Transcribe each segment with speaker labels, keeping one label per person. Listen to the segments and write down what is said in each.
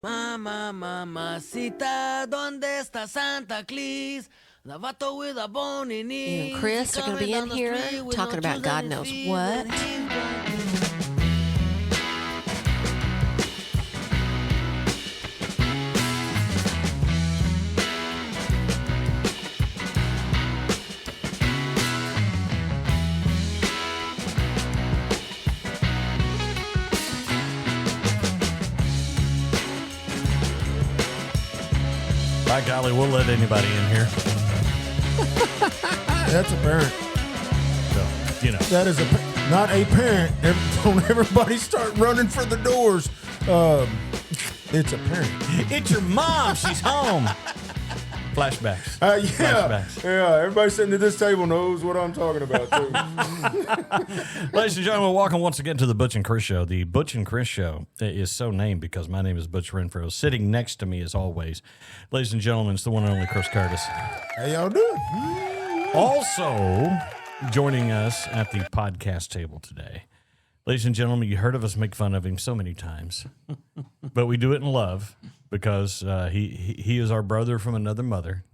Speaker 1: Mamacita, ¿dónde está Santa Claus? The vato with a bony knee.
Speaker 2: You and Chris are going to be in here talking about God knows what.
Speaker 3: By golly, we'll let anybody in here.
Speaker 4: That's apparent.
Speaker 3: So, you know.
Speaker 4: That is not a parent. Don't everybody start running for the doors. It's apparent.
Speaker 3: It's your mom. She's home. Flashbacks. Flashbacks.
Speaker 4: Yeah. Everybody sitting at this table knows what I'm talking about, too.
Speaker 3: Ladies and gentlemen, welcome once again to the Butch and Chris Show. The Butch and Chris Show is so named because my name is Butch Renfro. Sitting next to me, as always, ladies and gentlemen, it's the one and only Chris Curtis.
Speaker 4: How y'all doing?
Speaker 3: Also, joining us at the podcast table today, ladies and gentlemen, you heard of us make fun of him so many times, but we do it in love because he is our brother from another mother.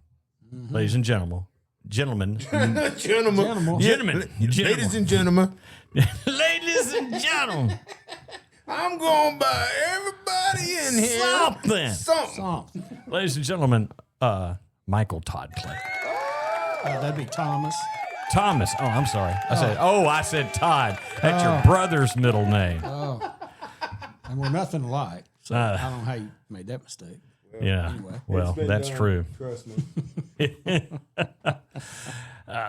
Speaker 3: Mm-hmm. Ladies and gentlemen.
Speaker 4: Gentlemen.
Speaker 3: Ladies
Speaker 4: and gentlemen.
Speaker 3: Ladies and gentlemen.
Speaker 4: I'm going by everybody in here.
Speaker 3: Something. Ladies and gentlemen, Michael Todd Clegg.
Speaker 5: That'd be Thomas.
Speaker 3: Thomas. Oh, I'm sorry. I said Todd. That's your brother's middle name.
Speaker 5: Oh. And we're nothing alike. So I don't know how you made that mistake.
Speaker 3: Yeah.
Speaker 5: Anyway.
Speaker 3: Well, that's
Speaker 4: done,
Speaker 3: true.
Speaker 4: Trust me.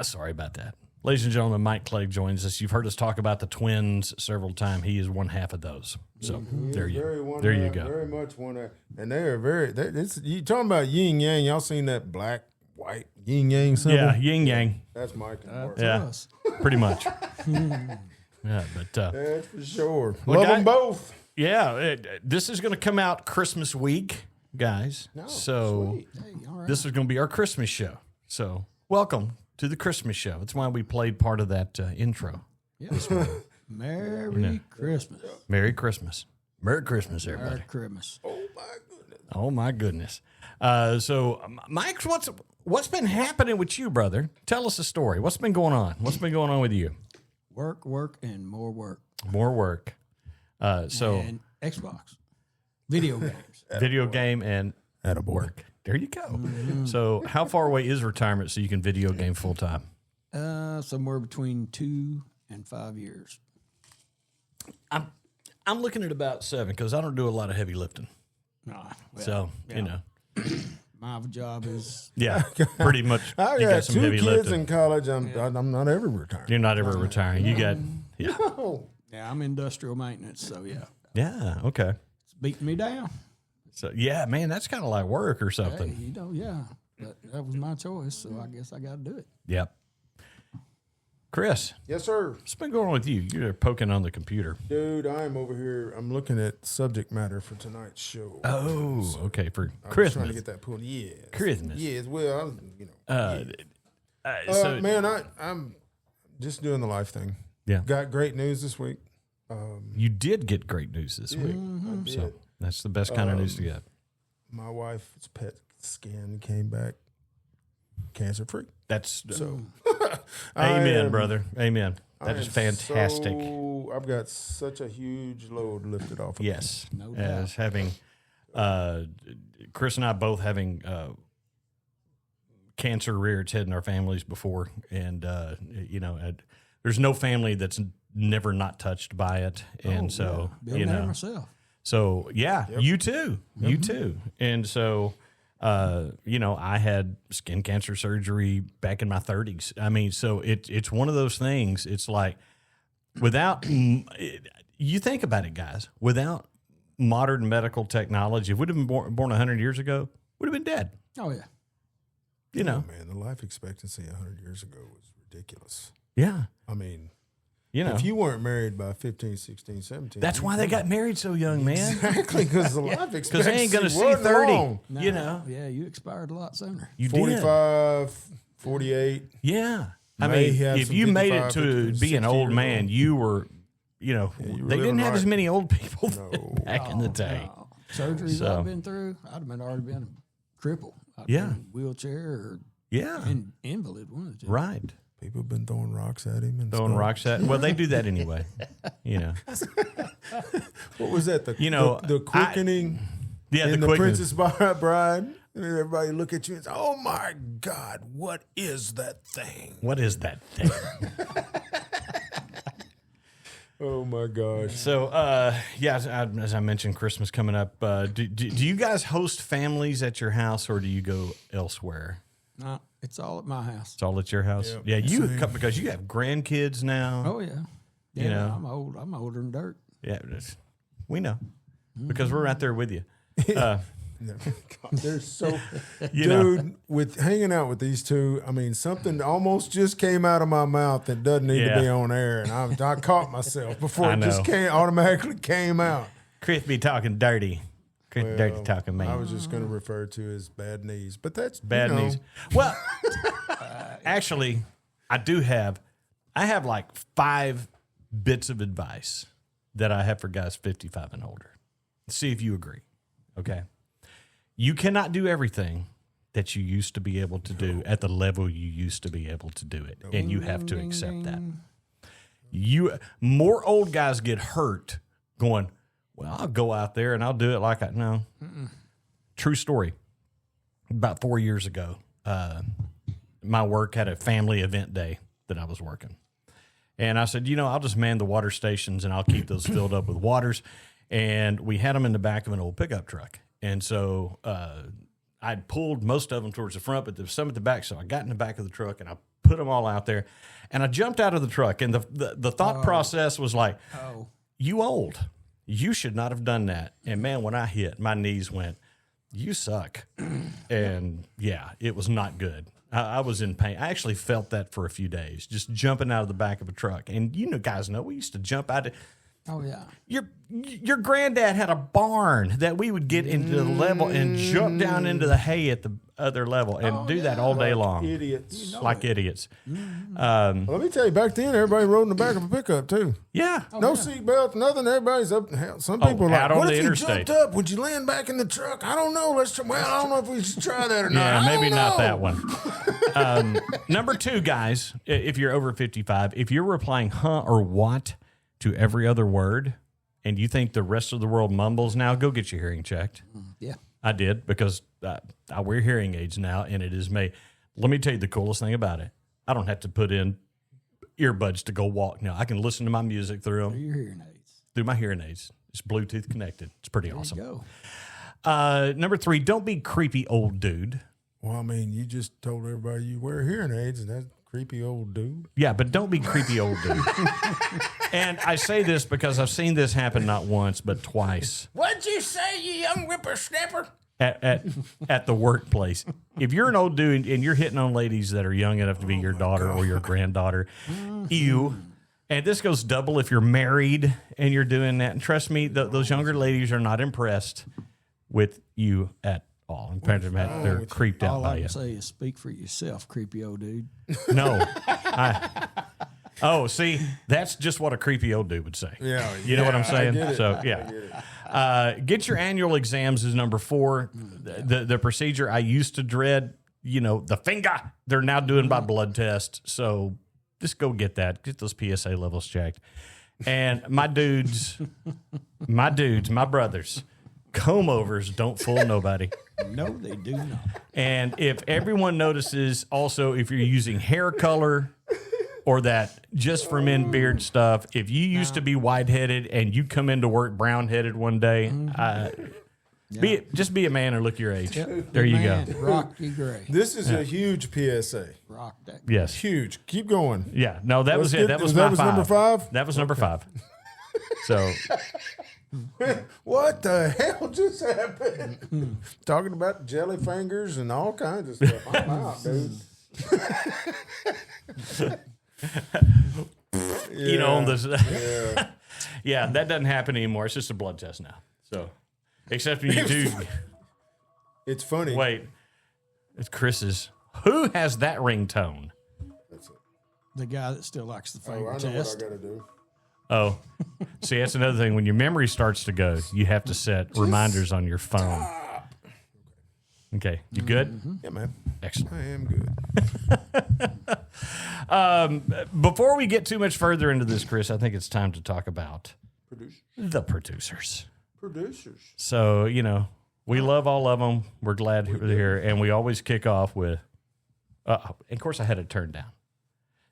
Speaker 3: Sorry about that. Ladies and gentlemen, Mike Clegg joins us. You've heard us talk about the twins several times. He is one half of those. So there you go.
Speaker 4: Very much one half. And they are very, you talking about yin yang. Y'all seen that black, white yin yang symbol?
Speaker 3: Yeah, yin yang.
Speaker 4: That's Mike and Mark.
Speaker 3: Yeah,
Speaker 5: us.
Speaker 3: pretty much. Yeah, but
Speaker 4: that's for sure.
Speaker 3: Well,
Speaker 4: Love them both.
Speaker 3: Yeah, this is going to come out Christmas week, guys. So
Speaker 5: Hey, all right.
Speaker 3: this is going to be our Christmas show. So welcome to the Christmas show. That's why we played part of that intro.
Speaker 5: Yeah. Merry Christmas.
Speaker 3: Merry Christmas. Merry Christmas, everybody.
Speaker 5: Merry Christmas.
Speaker 3: Oh, my goodness. So, Mike, what's been happening with you, brother? Tell us a story. What's been going on? What's been going on with you?
Speaker 5: Work, and more work.
Speaker 3: More work.
Speaker 5: And Xbox. Video games.
Speaker 3: Video game and work. There you go. Mm-hmm. So how far away is retirement so you can video game full time?
Speaker 5: Somewhere between 2 and 5 years.
Speaker 3: I'm looking at about 7 because I don't do a lot of heavy lifting. So, you know.
Speaker 5: My job is...
Speaker 3: Yeah, pretty much.
Speaker 4: I
Speaker 3: you
Speaker 4: got
Speaker 3: got some
Speaker 4: 2
Speaker 3: heavy
Speaker 4: kids
Speaker 3: lifting.
Speaker 4: in college. I'm not ever retiring.
Speaker 3: You're not ever retiring. You got... Yeah.
Speaker 4: No.
Speaker 5: Yeah, I'm industrial maintenance, so yeah.
Speaker 3: Yeah, okay.
Speaker 5: It's beating me down.
Speaker 3: So, yeah, man, that's kind of like work or something.
Speaker 5: Hey, yeah. But that was my choice, so I guess I got to do it.
Speaker 3: Yep. Chris.
Speaker 4: Yes, sir.
Speaker 3: What's been going on with you? You're poking on the computer.
Speaker 4: Dude, I'm over here. I'm looking at subject matter for tonight's show.
Speaker 3: Oh, okay. For
Speaker 4: I was
Speaker 3: Christmas.
Speaker 4: trying to get that pulled. Yes.
Speaker 3: Christmas.
Speaker 4: Yes, well,
Speaker 3: So,
Speaker 4: man, I'm just doing the life thing.
Speaker 3: Yeah.
Speaker 4: Got great news this week.
Speaker 3: You did get great news this week.
Speaker 4: I did.
Speaker 3: So that's the best kind of news to get.
Speaker 4: My wife's PET scan came back cancer-free.
Speaker 3: That's
Speaker 4: So,
Speaker 3: amen, brother. Amen. That is fantastic.
Speaker 4: I've got such a huge load lifted off of me.
Speaker 3: Yes.
Speaker 5: No doubt.
Speaker 3: As having, Chris and I both having cancer rear its head in our families before. And, there's no family that's never not touched by it. And
Speaker 5: Been there myself.
Speaker 3: So, yeah, you too. You too. And so, I had skin cancer surgery back in my 30s. I mean, so it's one of those things. It's like you think about it, guys, without modern medical technology, if we'd have been born 100 years ago, we'd have been dead.
Speaker 5: Oh, yeah.
Speaker 3: You know.
Speaker 4: Man, the life expectancy 100 years ago was ridiculous.
Speaker 3: Yeah.
Speaker 4: I mean,
Speaker 3: if
Speaker 4: you weren't married by 15, 16, 17.
Speaker 3: That's why they got married so young, man.
Speaker 4: Exactly, because the life expectancy
Speaker 3: Because they ain't going to see
Speaker 4: wasn't
Speaker 3: 30.
Speaker 4: long.
Speaker 5: No, Yeah, you expired a lot sooner.
Speaker 3: You
Speaker 4: 45, 48.
Speaker 3: Yeah. I
Speaker 4: May
Speaker 3: mean,
Speaker 4: have
Speaker 3: if
Speaker 4: some
Speaker 3: you made it
Speaker 4: 55,
Speaker 3: to
Speaker 4: 50,
Speaker 3: be an
Speaker 4: 60
Speaker 3: old
Speaker 4: years
Speaker 3: man,
Speaker 4: old.
Speaker 3: you were,
Speaker 4: were
Speaker 3: they didn't
Speaker 4: living
Speaker 3: have as
Speaker 4: right.
Speaker 3: many old people
Speaker 4: No.
Speaker 3: back in the day.
Speaker 5: No. surgeries
Speaker 3: So-
Speaker 5: I've been through, I'd have already been crippled. I'd
Speaker 3: Yeah.
Speaker 5: been in a wheelchair or
Speaker 3: Yeah.
Speaker 5: invalid, one of the two.
Speaker 3: Right.
Speaker 4: People have been throwing rocks at him and
Speaker 3: Throwing
Speaker 4: stuff.
Speaker 3: rocks at. Well, they do that anyway. You know.
Speaker 4: What was that? The
Speaker 3: I-
Speaker 4: quickening
Speaker 3: Yeah,
Speaker 4: in
Speaker 3: the
Speaker 4: the
Speaker 3: quick.
Speaker 4: Princess Bride. And everybody look at you and say, "Oh my God, what is that thing?"
Speaker 3: What is that thing?
Speaker 4: Oh my gosh.
Speaker 3: So, as I mentioned, Christmas coming up. Do you guys host families at your house, or do you go elsewhere?
Speaker 5: No, it's all at my house.
Speaker 3: It's all at your house.
Speaker 4: Yep.
Speaker 3: Yeah, because you have grandkids now.
Speaker 5: Oh yeah. Yeah,
Speaker 3: You know.
Speaker 5: I'm old. I'm older than dirt.
Speaker 3: Yeah, we know because we're right there with you.
Speaker 4: They're so,
Speaker 3: You know.
Speaker 4: dude. With hanging out with these two, I mean, something almost just came out of my mouth that doesn't need
Speaker 3: Yeah.
Speaker 4: to be on air, and I caught myself before
Speaker 3: I
Speaker 4: it just
Speaker 3: know.
Speaker 4: automatically came out.
Speaker 3: Chris be talking dirty. Chris dirty talking man.
Speaker 4: I was just going to refer to as bad knees, but that's
Speaker 3: Bad
Speaker 4: you know,
Speaker 3: knees. Well, actually, I have like 5 bits of advice that I have for guys 55 and older. See if you agree. Okay. You cannot do everything that you used to be able to do at the level you used to be able to do it. And you have to accept that. More old guys get hurt going, well, I'll go out there and I'll do it like I no. True story. About 4 years ago, my work had a family event day that I was working. And I said, I'll just man the water stations and I'll keep those filled up with waters. And we had them in the back of an old pickup truck. And so I'd pulled most of them towards the front, but there was some at the back. So I got in the back of the truck and I put them all out there. And I jumped out of the truck. And the thought process was like, you old. You should not have done that. And man, when I hit, my knees went, you suck. And yeah, it was not good. I was in pain. I actually felt that for a few days, just jumping out of the back of a truck. And guys know, we used to jump out.
Speaker 5: Oh yeah.
Speaker 3: Your granddad had a barn that we would get into the level and jump down into the hay at the other level and do that all day long.
Speaker 4: idiots.
Speaker 3: Like idiots.
Speaker 4: Let me tell you, back then everybody rode in the back of a pickup too.
Speaker 3: Yeah.
Speaker 4: No seatbelt, nothing. Everybody's up. Hell, some people are
Speaker 3: out
Speaker 4: like,
Speaker 3: on
Speaker 4: "What
Speaker 3: the
Speaker 4: if you
Speaker 3: interstate."
Speaker 4: jumped up? Would you land back in the truck?" I don't know. Let's try. Well, I don't know if we should try that or not.
Speaker 3: Yeah,
Speaker 4: I
Speaker 3: maybe
Speaker 4: don't
Speaker 3: not
Speaker 4: know.
Speaker 3: that one. Number 2, guys, if you're over 55, if you're replying huh or what to every other word and you think the rest of the world mumbles now, go get your hearing checked.
Speaker 5: Yeah.
Speaker 3: I did because I wear hearing aids now, and it is me. Let me tell you the coolest thing about it. I don't have to put in earbuds to go walk now. I can listen to my music through them,
Speaker 5: Your hearing aids.
Speaker 3: through my hearing aids. It's Bluetooth connected. It's pretty
Speaker 5: There
Speaker 3: awesome.
Speaker 5: you go.
Speaker 3: Number 3, don't be creepy old dude.
Speaker 4: Well, I mean, you just told everybody you wear hearing aids, and that creepy old dude.
Speaker 3: Yeah, but don't be creepy old dude. And I say this because I've seen this happen not once, but twice.
Speaker 4: What'd you say, you young whippersnapper?
Speaker 3: At the workplace. If you're an old dude and you're hitting on ladies that are young enough to be your daughter or your granddaughter, ew. And this goes double if you're married and you're doing that. And trust me, those younger ladies are not impressed with you at all. In fact, they're creeped out
Speaker 5: All
Speaker 3: by
Speaker 5: I
Speaker 3: you.
Speaker 5: can say is speak for yourself, creepy old dude.
Speaker 3: No. See, that's just what a creepy old dude would say.
Speaker 4: Yeah,
Speaker 3: You know what I'm saying?
Speaker 4: get it.
Speaker 3: So, yeah. Get your annual exams is number 4. The procedure I used to dread, the finger, they're now doing by blood test. So just go get that. Get those PSA levels checked. And my brothers, comb overs don't fool nobody.
Speaker 5: No, they do not.
Speaker 3: And if everyone notices also if you're using hair color or that just for men beard stuff, if you used to be white-headed and you come into work brown-headed one day, just be a man or look your age. There you go.
Speaker 5: Rocky Gray.
Speaker 4: This is a huge PSA.
Speaker 5: Rock that.
Speaker 3: Yes.
Speaker 4: Huge. Keep going.
Speaker 3: Yeah. No, that was
Speaker 4: Let's
Speaker 3: it.
Speaker 4: get-
Speaker 3: That was
Speaker 4: that
Speaker 3: my
Speaker 4: was
Speaker 3: 5.
Speaker 4: number 5?
Speaker 3: That was number 5. So,
Speaker 4: What the hell just happened? Talking about jelly fingers and all kinds of stuff. I'm out, dude.
Speaker 3: on this. Yeah, that doesn't happen anymore. It's just a blood test now. So, except when you do.
Speaker 4: It's funny.
Speaker 3: Wait. It's Chris's. Who has that ringtone?
Speaker 5: The guy that still likes the
Speaker 4: Oh, I
Speaker 5: finger
Speaker 4: know
Speaker 5: test.
Speaker 4: what I got to do.
Speaker 3: Oh, see, that's another thing. When your memory starts to go, you have to set reminders on your phone. Okay, you good?
Speaker 4: Yeah, man.
Speaker 3: Excellent.
Speaker 4: I am good.
Speaker 3: Before we get too much further into this, Chris, I think it's time to talk about the producers. So, we love all of them. We're glad they're here. And we always kick off with, of course, I had it turned down.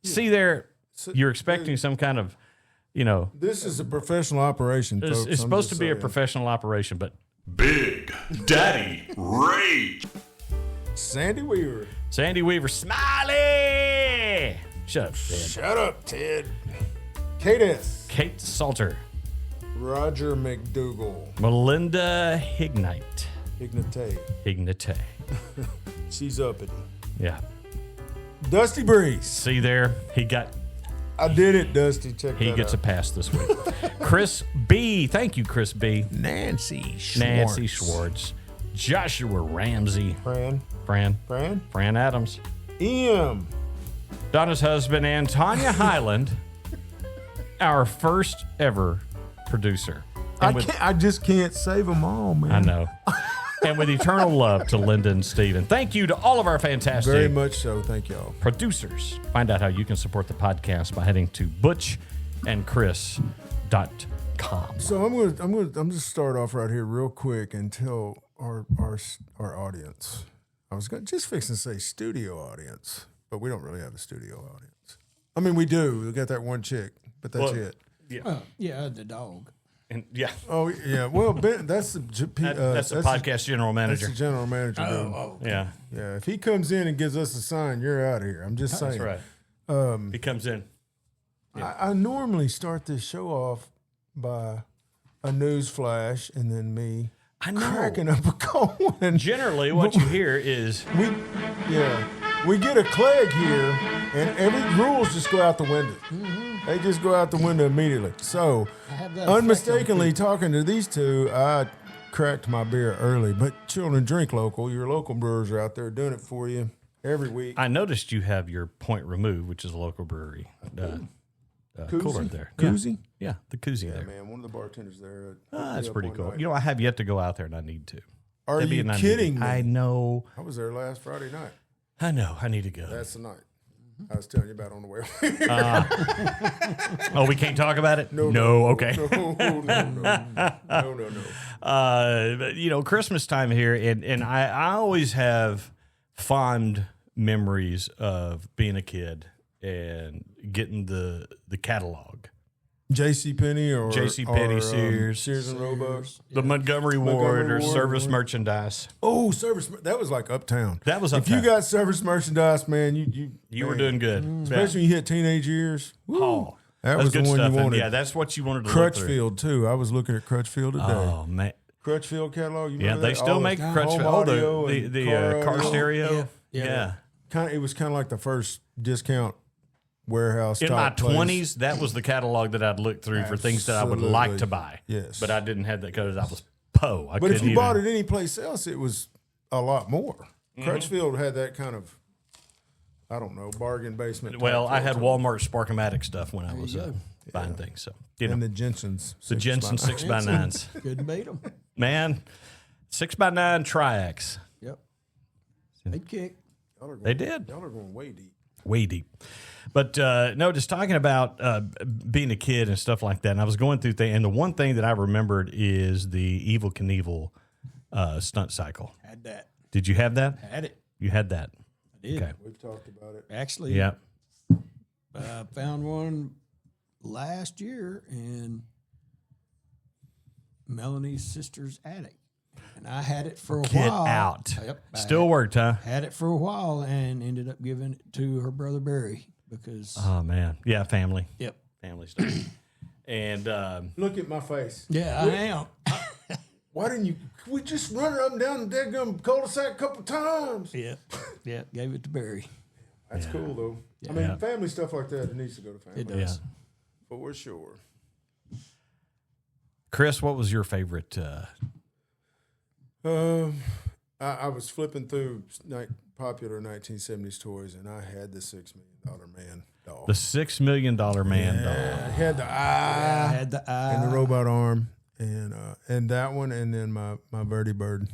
Speaker 3: Yeah. See there, you're expecting some kind of,
Speaker 4: This is a professional operation, folks.
Speaker 3: It's supposed to be a professional operation, but
Speaker 6: Big Daddy Ray.
Speaker 4: Sandy Weaver.
Speaker 3: Smiley. Shut up, Ted.
Speaker 4: Shut up, Ted. Kate
Speaker 3: Salter.
Speaker 4: Roger McDougal.
Speaker 3: Melinda Ignite.
Speaker 4: She's uppity.
Speaker 3: Yeah.
Speaker 4: Dusty Breeze.
Speaker 3: See there?
Speaker 4: I did it, Dusty. Check that out.
Speaker 3: He gets a pass this week. Chris B. Thank you, Chris B.
Speaker 4: Nancy Schwartz.
Speaker 3: Joshua Ramsey.
Speaker 4: Fran
Speaker 3: Adams.
Speaker 4: E.M.
Speaker 3: Donna's husband, and Tanya Highland, our first ever producer.
Speaker 4: I just can't save them all, man.
Speaker 3: I know. And with eternal love to Linda and Steven. Thank you to all of our fantastic
Speaker 4: Very much so. Thank y'all.
Speaker 3: producers. Find out how you can support the podcast by heading to butchandchris.com.
Speaker 4: So I'm just start off right here real quick and tell our audience. I was just fixing to say studio audience, but we don't really have a studio audience. I mean, we do. We got that one chick, but that's it.
Speaker 5: Yeah, the dog.
Speaker 3: And yeah.
Speaker 4: Oh yeah. Well, Ben, that's the
Speaker 3: podcast general manager.
Speaker 4: That's the general manager.
Speaker 3: Yeah.
Speaker 4: Yeah. If he comes in and gives us a sign, you're out of here. I'm just saying.
Speaker 3: That's right. He comes in. Yeah.
Speaker 4: I normally start this show off by a news flash and then me cracking up a cold.
Speaker 3: Generally, what you hear is
Speaker 4: we get a Clegg here, and every rules just go out the window. Mm-hmm. They just go out the window immediately. So, unmistakably talking to these two, I cracked my beer early. But children, drink local. Your local brewers are out there doing it for you every week.
Speaker 3: I noticed you have your Point Remove, which is a local brewery. Cooler there.
Speaker 4: Koozie?
Speaker 3: Yeah, the koozie there.
Speaker 4: Man, one of the bartenders there.
Speaker 3: That's pretty cool. I have yet to go out there, and I need to.
Speaker 4: Are you kidding me?
Speaker 3: I know.
Speaker 4: I was there last Friday night.
Speaker 3: I know. I need to go.
Speaker 4: That's the night I was telling you about on the way.
Speaker 3: Oh, we can't talk about it?
Speaker 4: No.
Speaker 3: Okay.
Speaker 4: No.
Speaker 3: Christmas time here, and I always have fond memories of being a kid and getting the catalog.
Speaker 4: JCPenney
Speaker 3: Sears.
Speaker 4: Sears and Roebuck.
Speaker 3: The Montgomery Ward or service merchandise.
Speaker 4: Oh, service. That was like uptown.
Speaker 3: That was uptown.
Speaker 4: If you got service merchandise, man,
Speaker 3: you were doing good.
Speaker 4: Especially when you hit teenage years.
Speaker 3: Oh,
Speaker 4: that was
Speaker 3: good
Speaker 4: the one
Speaker 3: stuff.
Speaker 4: you wanted.
Speaker 3: Yeah, that's what you wanted to look through.
Speaker 4: Crutchfield, too. I was looking at Crutchfield today.
Speaker 3: Oh, man.
Speaker 4: Crutchfield catalog.
Speaker 3: Yeah, they still make Crutchfield. Oh, the car stereo. Yeah.
Speaker 4: It was kind of like the first discount warehouse.
Speaker 3: In my
Speaker 4: place.
Speaker 3: 20s, that was the catalog that I'd look through for things that I would like to buy.
Speaker 4: Yes.
Speaker 3: But I didn't have that because I was po.
Speaker 4: But if you bought it any place else, it was a lot more. Mm-hmm. Crutchfield had that kind of, I don't know, bargain basement.
Speaker 3: Well, I had Walmart Sparkomatic stuff when I was buying things. So
Speaker 4: and the Jensens.
Speaker 3: The Jensen 6x9s.
Speaker 5: Couldn't beat them.
Speaker 3: Man, 6x9 Triax.
Speaker 5: Yep. They kick.
Speaker 3: They did.
Speaker 4: Y'all are going way deep.
Speaker 3: Way deep. But no, just talking about being a kid and stuff like that. And I was going through things, and the one thing that I remembered is the Evel Knievel stunt cycle.
Speaker 5: Had that.
Speaker 3: Did you have that?
Speaker 5: Had it.
Speaker 3: You had that.
Speaker 5: I did.
Speaker 3: Okay.
Speaker 4: We've talked about it.
Speaker 5: Actually,
Speaker 3: yeah.
Speaker 5: I found one last year in Melanie's sister's attic. And I had it for a
Speaker 3: Get
Speaker 5: while.
Speaker 3: out.
Speaker 5: Yep.
Speaker 3: Still worked, huh?
Speaker 5: Had it for a while and ended up giving it to her brother Barry because.
Speaker 3: Oh, man. Yeah, family.
Speaker 5: Yep.
Speaker 3: Family stuff. And
Speaker 4: look at my face.
Speaker 5: Yeah, I am.
Speaker 4: Why didn't you? We just run it up and down the dead cul-de-sac a couple times.
Speaker 5: Yeah. Yeah. Gave it to Barry.
Speaker 4: That's cool, though. Yeah. I mean, family stuff like that, it needs to go to family.
Speaker 5: It does.
Speaker 3: Yeah.
Speaker 4: For sure.
Speaker 3: Chris, what was your favorite?
Speaker 4: I was flipping through popular 1970s toys, and I had the $6 Million Man. doll.
Speaker 3: The $6 million man doll.
Speaker 4: It had the eye, and the robot arm, and that one, and then my vertibird.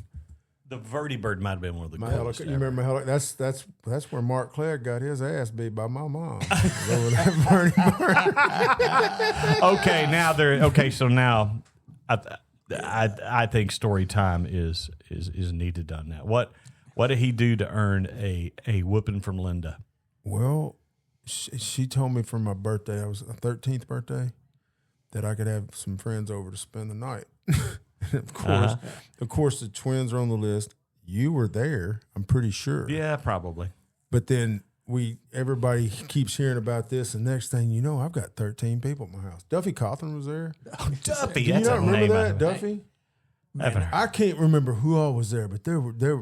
Speaker 3: The vertibird might have been one of the
Speaker 4: My
Speaker 3: coolest.
Speaker 4: you remember that's where Mark Clegg got his ass beat by my mom. Over that vertibird.
Speaker 3: Okay, so now I think story time is needed on that. What did he do to earn a whooping from Linda?
Speaker 4: Well, she told me for my birthday, I was a 13th birthday, that I could have some friends over to spend the night. Of course, the twins are on the list. You were there, I'm pretty sure.
Speaker 3: Yeah, probably.
Speaker 4: But then everybody keeps hearing about this, and next thing you know, I've got 13 people at my house. Duffy Cawthon was there.
Speaker 3: Oh, Duffy,
Speaker 4: Do you
Speaker 3: that's
Speaker 4: not
Speaker 3: a
Speaker 4: remember
Speaker 3: name.
Speaker 4: that, Duffy? I can't remember who all was there, but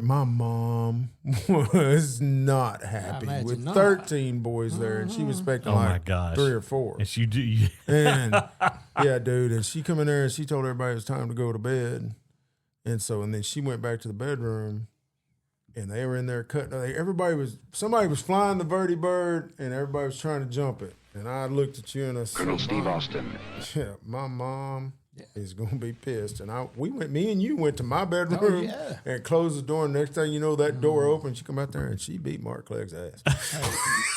Speaker 4: my mom was not happy with 13 boys there, and she was expecting
Speaker 3: my gosh.
Speaker 4: 3 or 4.
Speaker 3: Yes, you do.
Speaker 4: And yeah, dude, and she come in there and she told everybody it was time to go to bed, and then she went back to the bedroom, and they were in there cutting. Somebody was flying the vertibird, and everybody was trying to jump it, and I looked at you and I said,
Speaker 7: Colonel Steve Austin.
Speaker 4: Yeah, my mom is going to be pissed. And me and you went to my bedroom and closed the door. And next thing you know, that door opened. She come out there and she beat Mark Clegg's ass.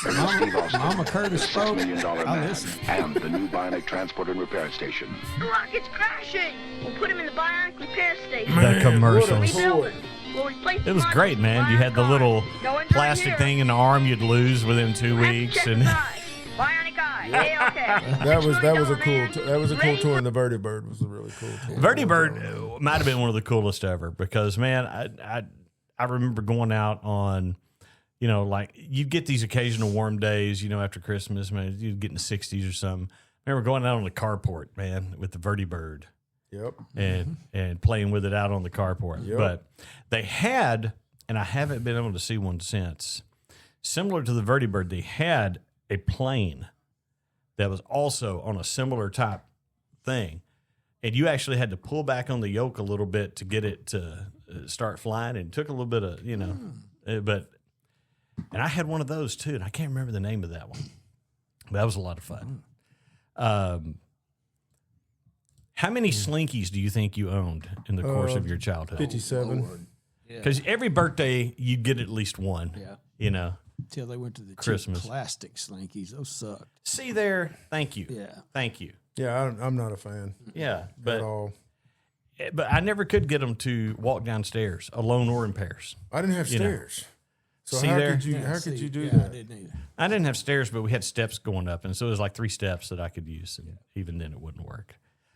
Speaker 7: Colonel Steve Austin.
Speaker 5: Mama Curtis spoke.
Speaker 7: $6 million man.
Speaker 5: listen.
Speaker 7: And the new Bionic Transport and Repair Station.
Speaker 8: The rocket's crashing. We'll put him in the Bionic Repair Station.
Speaker 3: That commercial.
Speaker 4: What a toy.
Speaker 8: We'll replace
Speaker 3: It was
Speaker 8: the
Speaker 3: great, man. You had the little plastic thing in the arm you'd lose within 2 weeks, and
Speaker 8: Bionic eye. Yeah, okay.
Speaker 4: That was a cool tour, and the vertibird was a really cool tour.
Speaker 3: Vertibird might have been one of the coolest ever because, man, I remember going out on, like you'd get these occasional warm days, after Christmas, man, you'd get in the 60s or something. I remember going out on the carport, man, with the vertibird.
Speaker 4: Yep.
Speaker 3: And playing with it out on the carport.
Speaker 4: Yep.
Speaker 3: But they had, and I haven't been able to see one since, similar to the vertibird, they had a plane that was also on a similar type thing. And you actually had to pull back on the yoke a little bit to get it to start flying. And it took a little bit of, and I had one of those too. And I can't remember the name of that one. That was a lot of fun. How many Slinkies do you think you owned in the course of your childhood?
Speaker 4: 57.
Speaker 3: Because every birthday you'd get at least one.
Speaker 5: Yeah. Until they went to the
Speaker 3: Christmas.
Speaker 5: cheap plastic Slinkies. Those sucked.
Speaker 3: See there? Thank you.
Speaker 5: Yeah.
Speaker 3: Thank you.
Speaker 4: Yeah, I'm not a fan
Speaker 3: Yeah,
Speaker 4: at all.
Speaker 3: but I never could get them to walk downstairs alone or in pairs.
Speaker 4: I didn't have stairs. So
Speaker 3: See
Speaker 4: how
Speaker 3: there?
Speaker 4: could you do
Speaker 5: I
Speaker 4: that?
Speaker 5: didn't either.
Speaker 3: I didn't have stairs, but we had steps going up, and so it was like 3 steps that I could use, and even then it wouldn't work.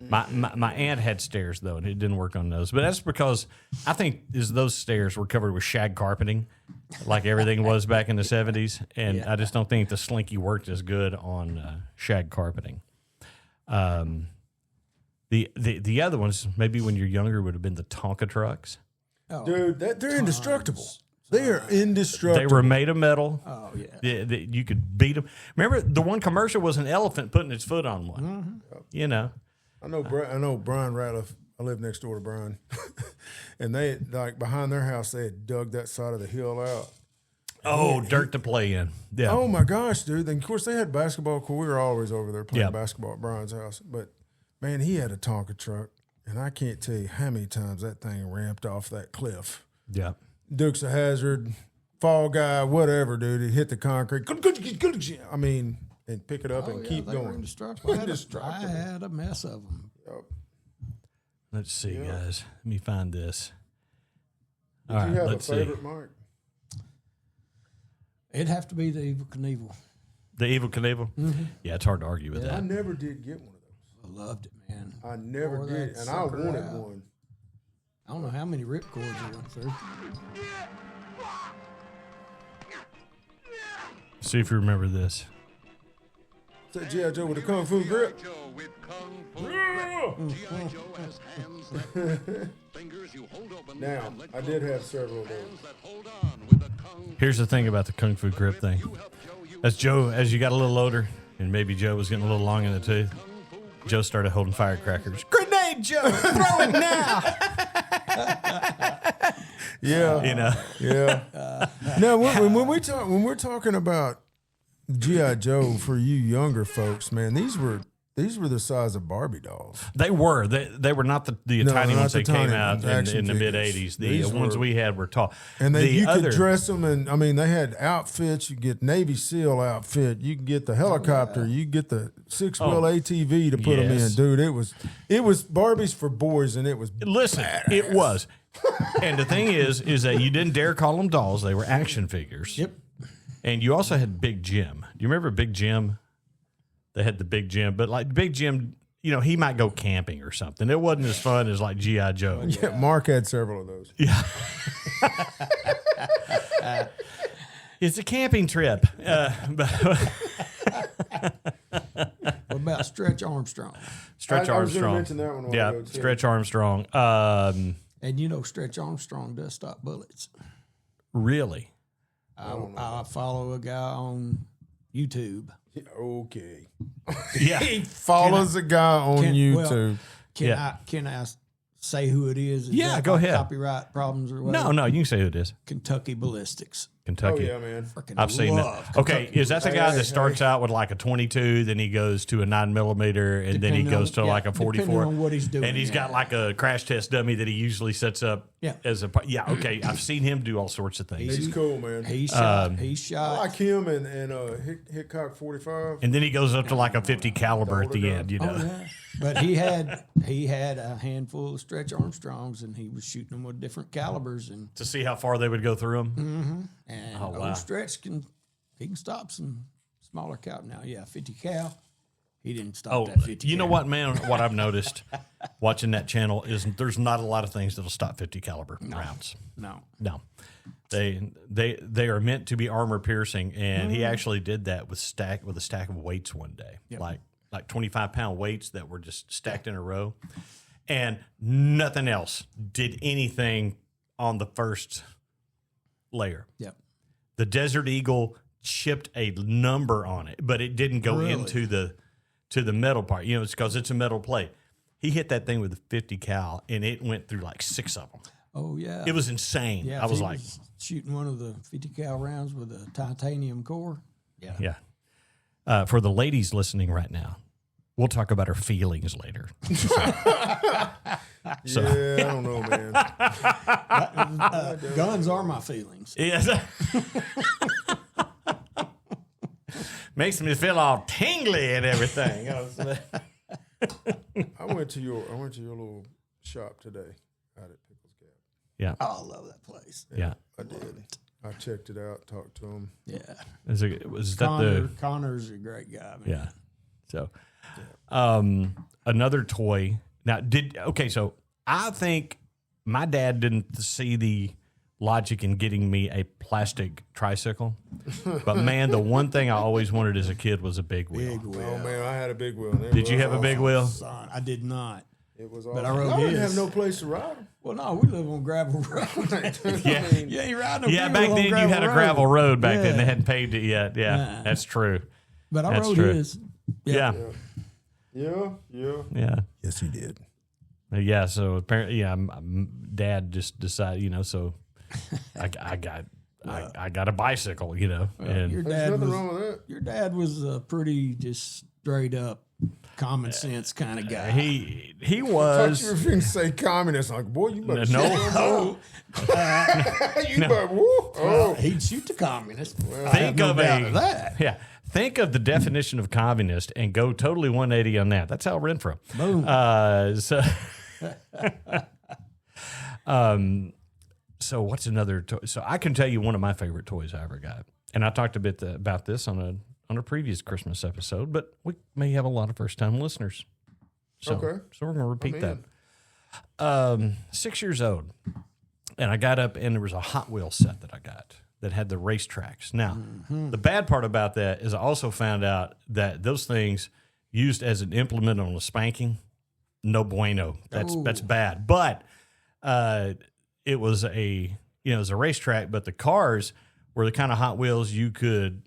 Speaker 3: My aunt had stairs though, and it didn't work on those. But that's because I think those stairs were covered with shag carpeting, like everything was back in the 70s, and I just don't think the Slinky worked as good on shag carpeting. The other ones, maybe when you're younger, would have been the Tonka trucks.
Speaker 5: Oh,
Speaker 4: Dude, they're indestructible. They are indestructible.
Speaker 3: They were made of metal.
Speaker 5: Oh, yeah.
Speaker 3: You could beat them. Remember, the one commercial was an elephant putting its foot on one.
Speaker 5: Mm-hmm.
Speaker 4: I know Brian Ratliff. I live next door to Brian. And they, like, behind their house, they had dug that side of the hill out.
Speaker 3: Oh, dirt to play in. Yeah.
Speaker 4: Oh, my gosh, dude. And, of course, they had basketball court. We were always over there playing
Speaker 3: Yeah.
Speaker 4: basketball at Brian's house. But, man, he had a Tonka truck. And I can't tell you how many times that thing ramped off that cliff.
Speaker 3: Yeah.
Speaker 4: Dukes of Hazzard, Fall Guy, whatever, dude. It hit the concrete. I mean, and pick it up and keep
Speaker 5: they were
Speaker 4: going.
Speaker 5: indestructible.
Speaker 4: Indestructible.
Speaker 5: I had a mess of them.
Speaker 3: Let's see, guys. Let me find this.
Speaker 4: Did
Speaker 3: All
Speaker 4: you
Speaker 3: right,
Speaker 4: have a
Speaker 3: let's see.
Speaker 4: favorite, Mark?
Speaker 5: It'd have to be the Evil Knievel.
Speaker 3: The Evil Knievel?
Speaker 5: Mm-hmm.
Speaker 3: Yeah, it's hard to argue with
Speaker 4: I
Speaker 3: that.
Speaker 4: never did get one of those.
Speaker 5: I loved it, man.
Speaker 4: I never
Speaker 5: Wore
Speaker 4: did,
Speaker 5: that
Speaker 4: and I
Speaker 5: sucker
Speaker 4: wanted
Speaker 5: out.
Speaker 4: one.
Speaker 5: I don't know how many rip cords I went through.
Speaker 3: See if you remember this.
Speaker 4: Is that G.I. Joe with a Kung Fu grip? Now, I did have several of those.
Speaker 3: Here's the thing about the Kung Fu grip thing. As you got a little older, and maybe Joe was getting a little long in the tooth, Joe started holding firecrackers. Grenade, Joe! Throw it now!
Speaker 4: Yeah,
Speaker 3: You know?
Speaker 4: yeah. Now, when we're talking about G.I. Joe, for you younger folks, man, these were the size of Barbie dolls.
Speaker 3: They were. They were not the
Speaker 4: No,
Speaker 3: tiny
Speaker 4: not
Speaker 3: ones
Speaker 4: the
Speaker 3: that came
Speaker 4: tiny
Speaker 3: out
Speaker 4: ones, action
Speaker 3: in the
Speaker 4: figures.
Speaker 3: mid-'80s. The
Speaker 4: These
Speaker 3: ones
Speaker 4: were-
Speaker 3: we had were tall.
Speaker 4: And you
Speaker 3: other,
Speaker 4: could dress them, and I mean, they had outfits. You get Navy SEAL outfit. You can get the helicopter. You get the 6-wheel ATV to put them in,
Speaker 3: yes.
Speaker 4: dude. It was Barbies for boys, and it was
Speaker 3: Listen, it was. And the thing is that you didn't dare call them dolls. They were action figures.
Speaker 5: Yep.
Speaker 3: And you also had Big Jim. Do you remember Big Jim? They had the Big Jim, but like Big Jim, you know, he might go camping or something. It wasn't as fun as like G.I. Joe.
Speaker 4: Yeah, Mark had several of those.
Speaker 3: Yeah. It's a camping trip.
Speaker 5: What about Stretch Armstrong?
Speaker 3: Stretch
Speaker 4: I was gonna
Speaker 3: Armstrong.
Speaker 4: mention that one a while
Speaker 3: Yeah,
Speaker 4: ago, too.
Speaker 3: Stretch Armstrong.
Speaker 5: And you know Stretch Armstrong does stop bullets.
Speaker 3: Really?
Speaker 5: I follow a guy on YouTube.
Speaker 4: Okay.
Speaker 3: Yeah.
Speaker 4: He follows a guy on YouTube.
Speaker 5: Can I say who it is?
Speaker 3: Yeah,
Speaker 5: that
Speaker 3: go
Speaker 5: like
Speaker 3: ahead.
Speaker 5: Copyright problems or whatever?
Speaker 3: No, you can say who it is.
Speaker 5: Kentucky Ballistics.
Speaker 3: Kentucky.
Speaker 4: Oh yeah, man.
Speaker 5: Freaking
Speaker 3: I've seen
Speaker 5: love
Speaker 3: that. Okay,
Speaker 5: Kentucky
Speaker 3: is that the guy that starts out with like a 22, then he goes to a 9mm, and then he
Speaker 5: Depending
Speaker 3: goes
Speaker 5: on-
Speaker 3: to
Speaker 5: yeah,
Speaker 3: like a 44?
Speaker 5: depending on what he's doing,
Speaker 3: And he's got like a crash test dummy that he usually sets up
Speaker 5: Yeah.
Speaker 3: as a... Yeah, okay. I've seen him do all sorts of things.
Speaker 4: He's cool, man.
Speaker 5: He shot.
Speaker 3: Um,
Speaker 5: He
Speaker 4: I
Speaker 5: shot.
Speaker 4: like him and Hickok 45.
Speaker 3: And then he goes up to like a 50 caliber at the end, you know.
Speaker 5: Oh, yeah. But he had a handful of Stretch Armstrongs, and he was shooting them with different calibers, and
Speaker 3: To see how far they would go through him. Oh, wow.
Speaker 5: old Stretch can stop some smaller cow. Now, yeah, 50 cal. He didn't stop
Speaker 3: Oh,
Speaker 5: that 50
Speaker 3: you know
Speaker 5: cal.
Speaker 3: what, man? What I've noticed watching that channel is there's not a lot of things that'll stop 50 caliber rounds.
Speaker 5: No.
Speaker 3: No, they are meant to be armor piercing, and he actually did that with a stack of weights one day, like 25-pound weights that were just stacked in a row, and nothing else did anything on the first layer.
Speaker 5: Yep.
Speaker 3: The Desert Eagle chipped a number on it, but it didn't go into the metal part. You know, it's because it's a metal plate. He hit that thing with a 50 cal, and it went through like 6 of them.
Speaker 5: Oh, yeah.
Speaker 3: It was insane.
Speaker 5: Yeah,
Speaker 3: I
Speaker 5: if
Speaker 3: was
Speaker 5: he
Speaker 3: like,
Speaker 5: shooting one of the 50 cal rounds with a titanium core. Yeah.
Speaker 3: yeah. For the ladies listening right now, we'll talk about our feelings later.
Speaker 4: Yeah, I don't know, man.
Speaker 5: Guns are my feelings.
Speaker 3: Yes. Makes me feel all tingly and everything.
Speaker 4: I went to your little shop today out at Pickles Gap.
Speaker 3: Yeah.
Speaker 5: Oh, I love that place.
Speaker 3: Yeah.
Speaker 4: I did. I checked it out, talked to him.
Speaker 5: Yeah.
Speaker 3: Was that
Speaker 5: Connor's a great guy, man.
Speaker 3: Yeah. So, another toy. Now, so I think my dad didn't see the logic in getting me a plastic tricycle. But man, the one thing I always wanted as a kid was a big wheel.
Speaker 5: Big wheel.
Speaker 4: Oh man, I had a big wheel.
Speaker 3: Did you have a big wheel?
Speaker 5: Son, I did not.
Speaker 4: It was
Speaker 5: But
Speaker 4: awesome.
Speaker 5: I rode
Speaker 4: Y'all didn't
Speaker 5: his.
Speaker 4: have no place to ride them.
Speaker 5: Well, no, we live on gravel road.
Speaker 3: Yeah.
Speaker 5: You ain't riding a
Speaker 3: Yeah,
Speaker 5: wheel
Speaker 3: back
Speaker 5: on
Speaker 3: then you had a
Speaker 5: road.
Speaker 3: gravel road back then.
Speaker 5: Yeah.
Speaker 3: They hadn't paved it yet. Yeah,
Speaker 5: Nah.
Speaker 3: that's true.
Speaker 5: But I
Speaker 3: That's
Speaker 5: rode
Speaker 3: true.
Speaker 5: his.
Speaker 3: Yeah.
Speaker 4: Yeah. Yes, he did.
Speaker 3: Yeah, so apparently, Dad just decided, so I got a bicycle,
Speaker 5: Your
Speaker 4: There's
Speaker 5: dad
Speaker 4: nothing
Speaker 5: was
Speaker 4: wrong with that.
Speaker 5: your dad was a pretty just straight up common sense kind of guy.
Speaker 3: he
Speaker 4: I thought you
Speaker 3: was
Speaker 4: were going to say communist. Like, boy, you better
Speaker 3: No.
Speaker 4: shut your mouth. You better, woo. Oh.
Speaker 5: He'd shoot the communist.
Speaker 3: think
Speaker 5: no
Speaker 3: of
Speaker 5: doubt of that.
Speaker 3: Think of the definition of communist and go totally 180 on that. That's Al Renfro.
Speaker 5: Boom.
Speaker 3: So what's another toy? So I can tell you one of my favorite toys I ever got, and I talked a bit about this on a previous Christmas episode, but we may have a lot of first time listeners. So,
Speaker 4: Okay.
Speaker 3: So we're going to repeat
Speaker 4: I'm
Speaker 3: that. 6 years old, and I got up, and there was a Hot Wheels set that I got that had the racetracks. Now, the bad part about that is I also found out that those things used as an implement on a spanking, no bueno. That's bad. But it was a racetrack, but the cars were the kind of Hot Wheels you could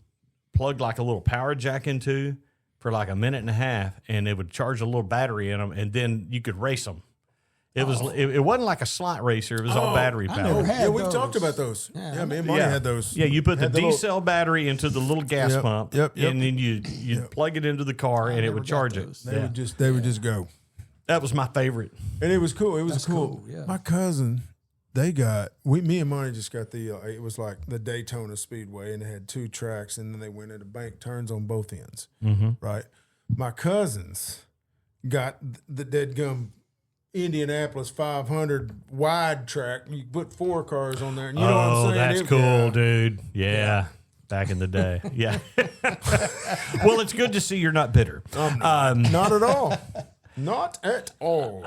Speaker 3: plug like a little power jack into for like a minute and a half, and it would charge a little battery in them, and then you could race them. It was. It wasn't like a slot racer. It was all battery
Speaker 5: I
Speaker 3: powered.
Speaker 5: never had
Speaker 4: Yeah, we
Speaker 5: those.
Speaker 4: talked about those. Yeah, me and Monty
Speaker 3: Yeah.
Speaker 4: had those.
Speaker 3: Yeah, you put the
Speaker 4: Had
Speaker 3: D
Speaker 4: little-
Speaker 3: cell battery into the little gas
Speaker 4: Yep,
Speaker 3: pump,
Speaker 4: yep.
Speaker 3: and then you'd plug it into the car, and it would charge it.
Speaker 5: those.
Speaker 4: They would just go.
Speaker 3: That was my favorite.
Speaker 4: And it was cool. It was
Speaker 5: That's
Speaker 4: cool.
Speaker 5: cool, yeah.
Speaker 4: My cousin, me and Monty just got the. It was like the Daytona Speedway, and it had 2 tracks, and then they went into bank turns on both ends. Right. My cousins got the deadgum Indianapolis 500 wide track. You put 4 cars on there, and you know what I'm saying.
Speaker 3: That's cool, dude. Yeah. Back in the day. Yeah. Well, it's good to see you're not bitter.
Speaker 4: Not at all. Not at all.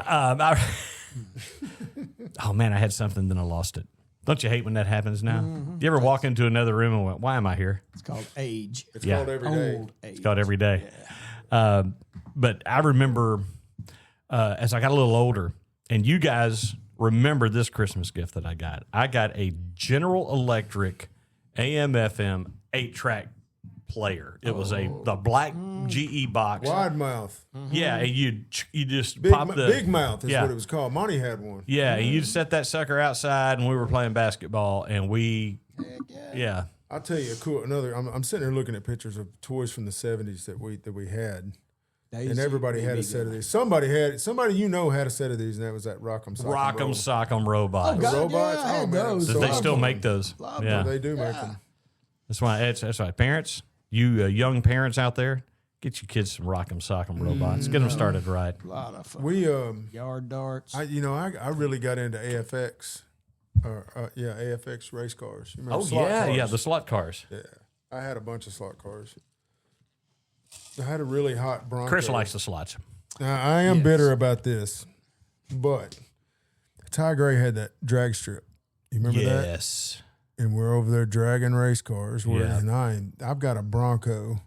Speaker 3: Oh, man, I had something, then I lost it. Don't you hate when that happens now? You ever walk into another room and went, why am I here?
Speaker 5: It's called age.
Speaker 4: It's
Speaker 3: Yeah.
Speaker 4: called every day.
Speaker 5: Old age.
Speaker 3: It's called every day. But I remember as I got a little older, and you guys remember this Christmas gift that I got. I got a General Electric AM/FM 8-track player. It was the black GE box.
Speaker 4: Wide mouth.
Speaker 3: Yeah, and you just
Speaker 4: Big,
Speaker 3: pop the
Speaker 4: big mouth is
Speaker 3: yeah.
Speaker 4: what it was called. Monty had one.
Speaker 3: Yeah, and you'd set that sucker outside, and we were playing basketball, and yeah.
Speaker 4: I'll tell you a cool another. I'm sitting here looking at pictures of toys from the 70s that we had, and everybody had a set of these. Somebody had a set of these, and that was that Rock'em Sock'em
Speaker 3: Rock'em Sock'em robot.
Speaker 5: God,
Speaker 4: robots.
Speaker 5: yeah, I had
Speaker 4: man,
Speaker 5: those.
Speaker 3: Does they
Speaker 4: so
Speaker 3: still
Speaker 4: fun.
Speaker 3: make those? Yeah,
Speaker 4: They do make them.
Speaker 3: that's why. Parents, you young parents out there, get your kids some Rock'em Sock'em robots. Get them started right.
Speaker 5: A lot of fun.
Speaker 4: We
Speaker 5: Yard darts.
Speaker 4: I really got into AFX. AFX race cars. You remember
Speaker 3: Oh
Speaker 4: slot
Speaker 3: yeah,
Speaker 4: cars?
Speaker 3: the slot cars.
Speaker 4: Yeah, I had a bunch of slot cars. I had a really hot Bronco.
Speaker 3: Chris likes the slots.
Speaker 4: Now, I am bitter about this, but Ty Gray had that drag strip. You remember that?
Speaker 3: Yes.
Speaker 4: And we're over there dragging race cars.
Speaker 3: Yeah.
Speaker 4: And I've got a Bronco.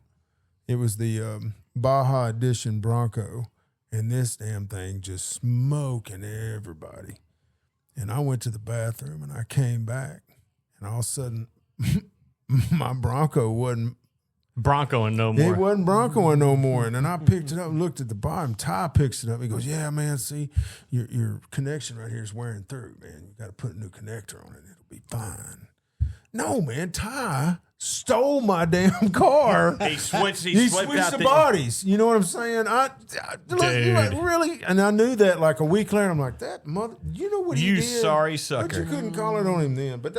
Speaker 4: It was the Baja Edition Bronco, and this damn thing just smoking everybody. And I went to the bathroom, and I came back, and all of a sudden, my Bronco wasn't.
Speaker 3: Bronco and no
Speaker 4: It
Speaker 3: more.
Speaker 4: wasn't Bronco no more. And then I picked it up and looked at the bottom. Ty picks it up. He goes, yeah, man, see, your connection right here is wearing through, man. You got to put a new connector on it. It'll be fine. No, man, Ty stole my damn car.
Speaker 3: He switched
Speaker 4: switched the bodies. You know what I'm saying? Look, you're like, really? And I knew that like a week later. I'm like, that mother, you know what he
Speaker 3: You
Speaker 4: did?
Speaker 3: sorry
Speaker 4: But
Speaker 3: sucker.
Speaker 4: you couldn't call it on him then. But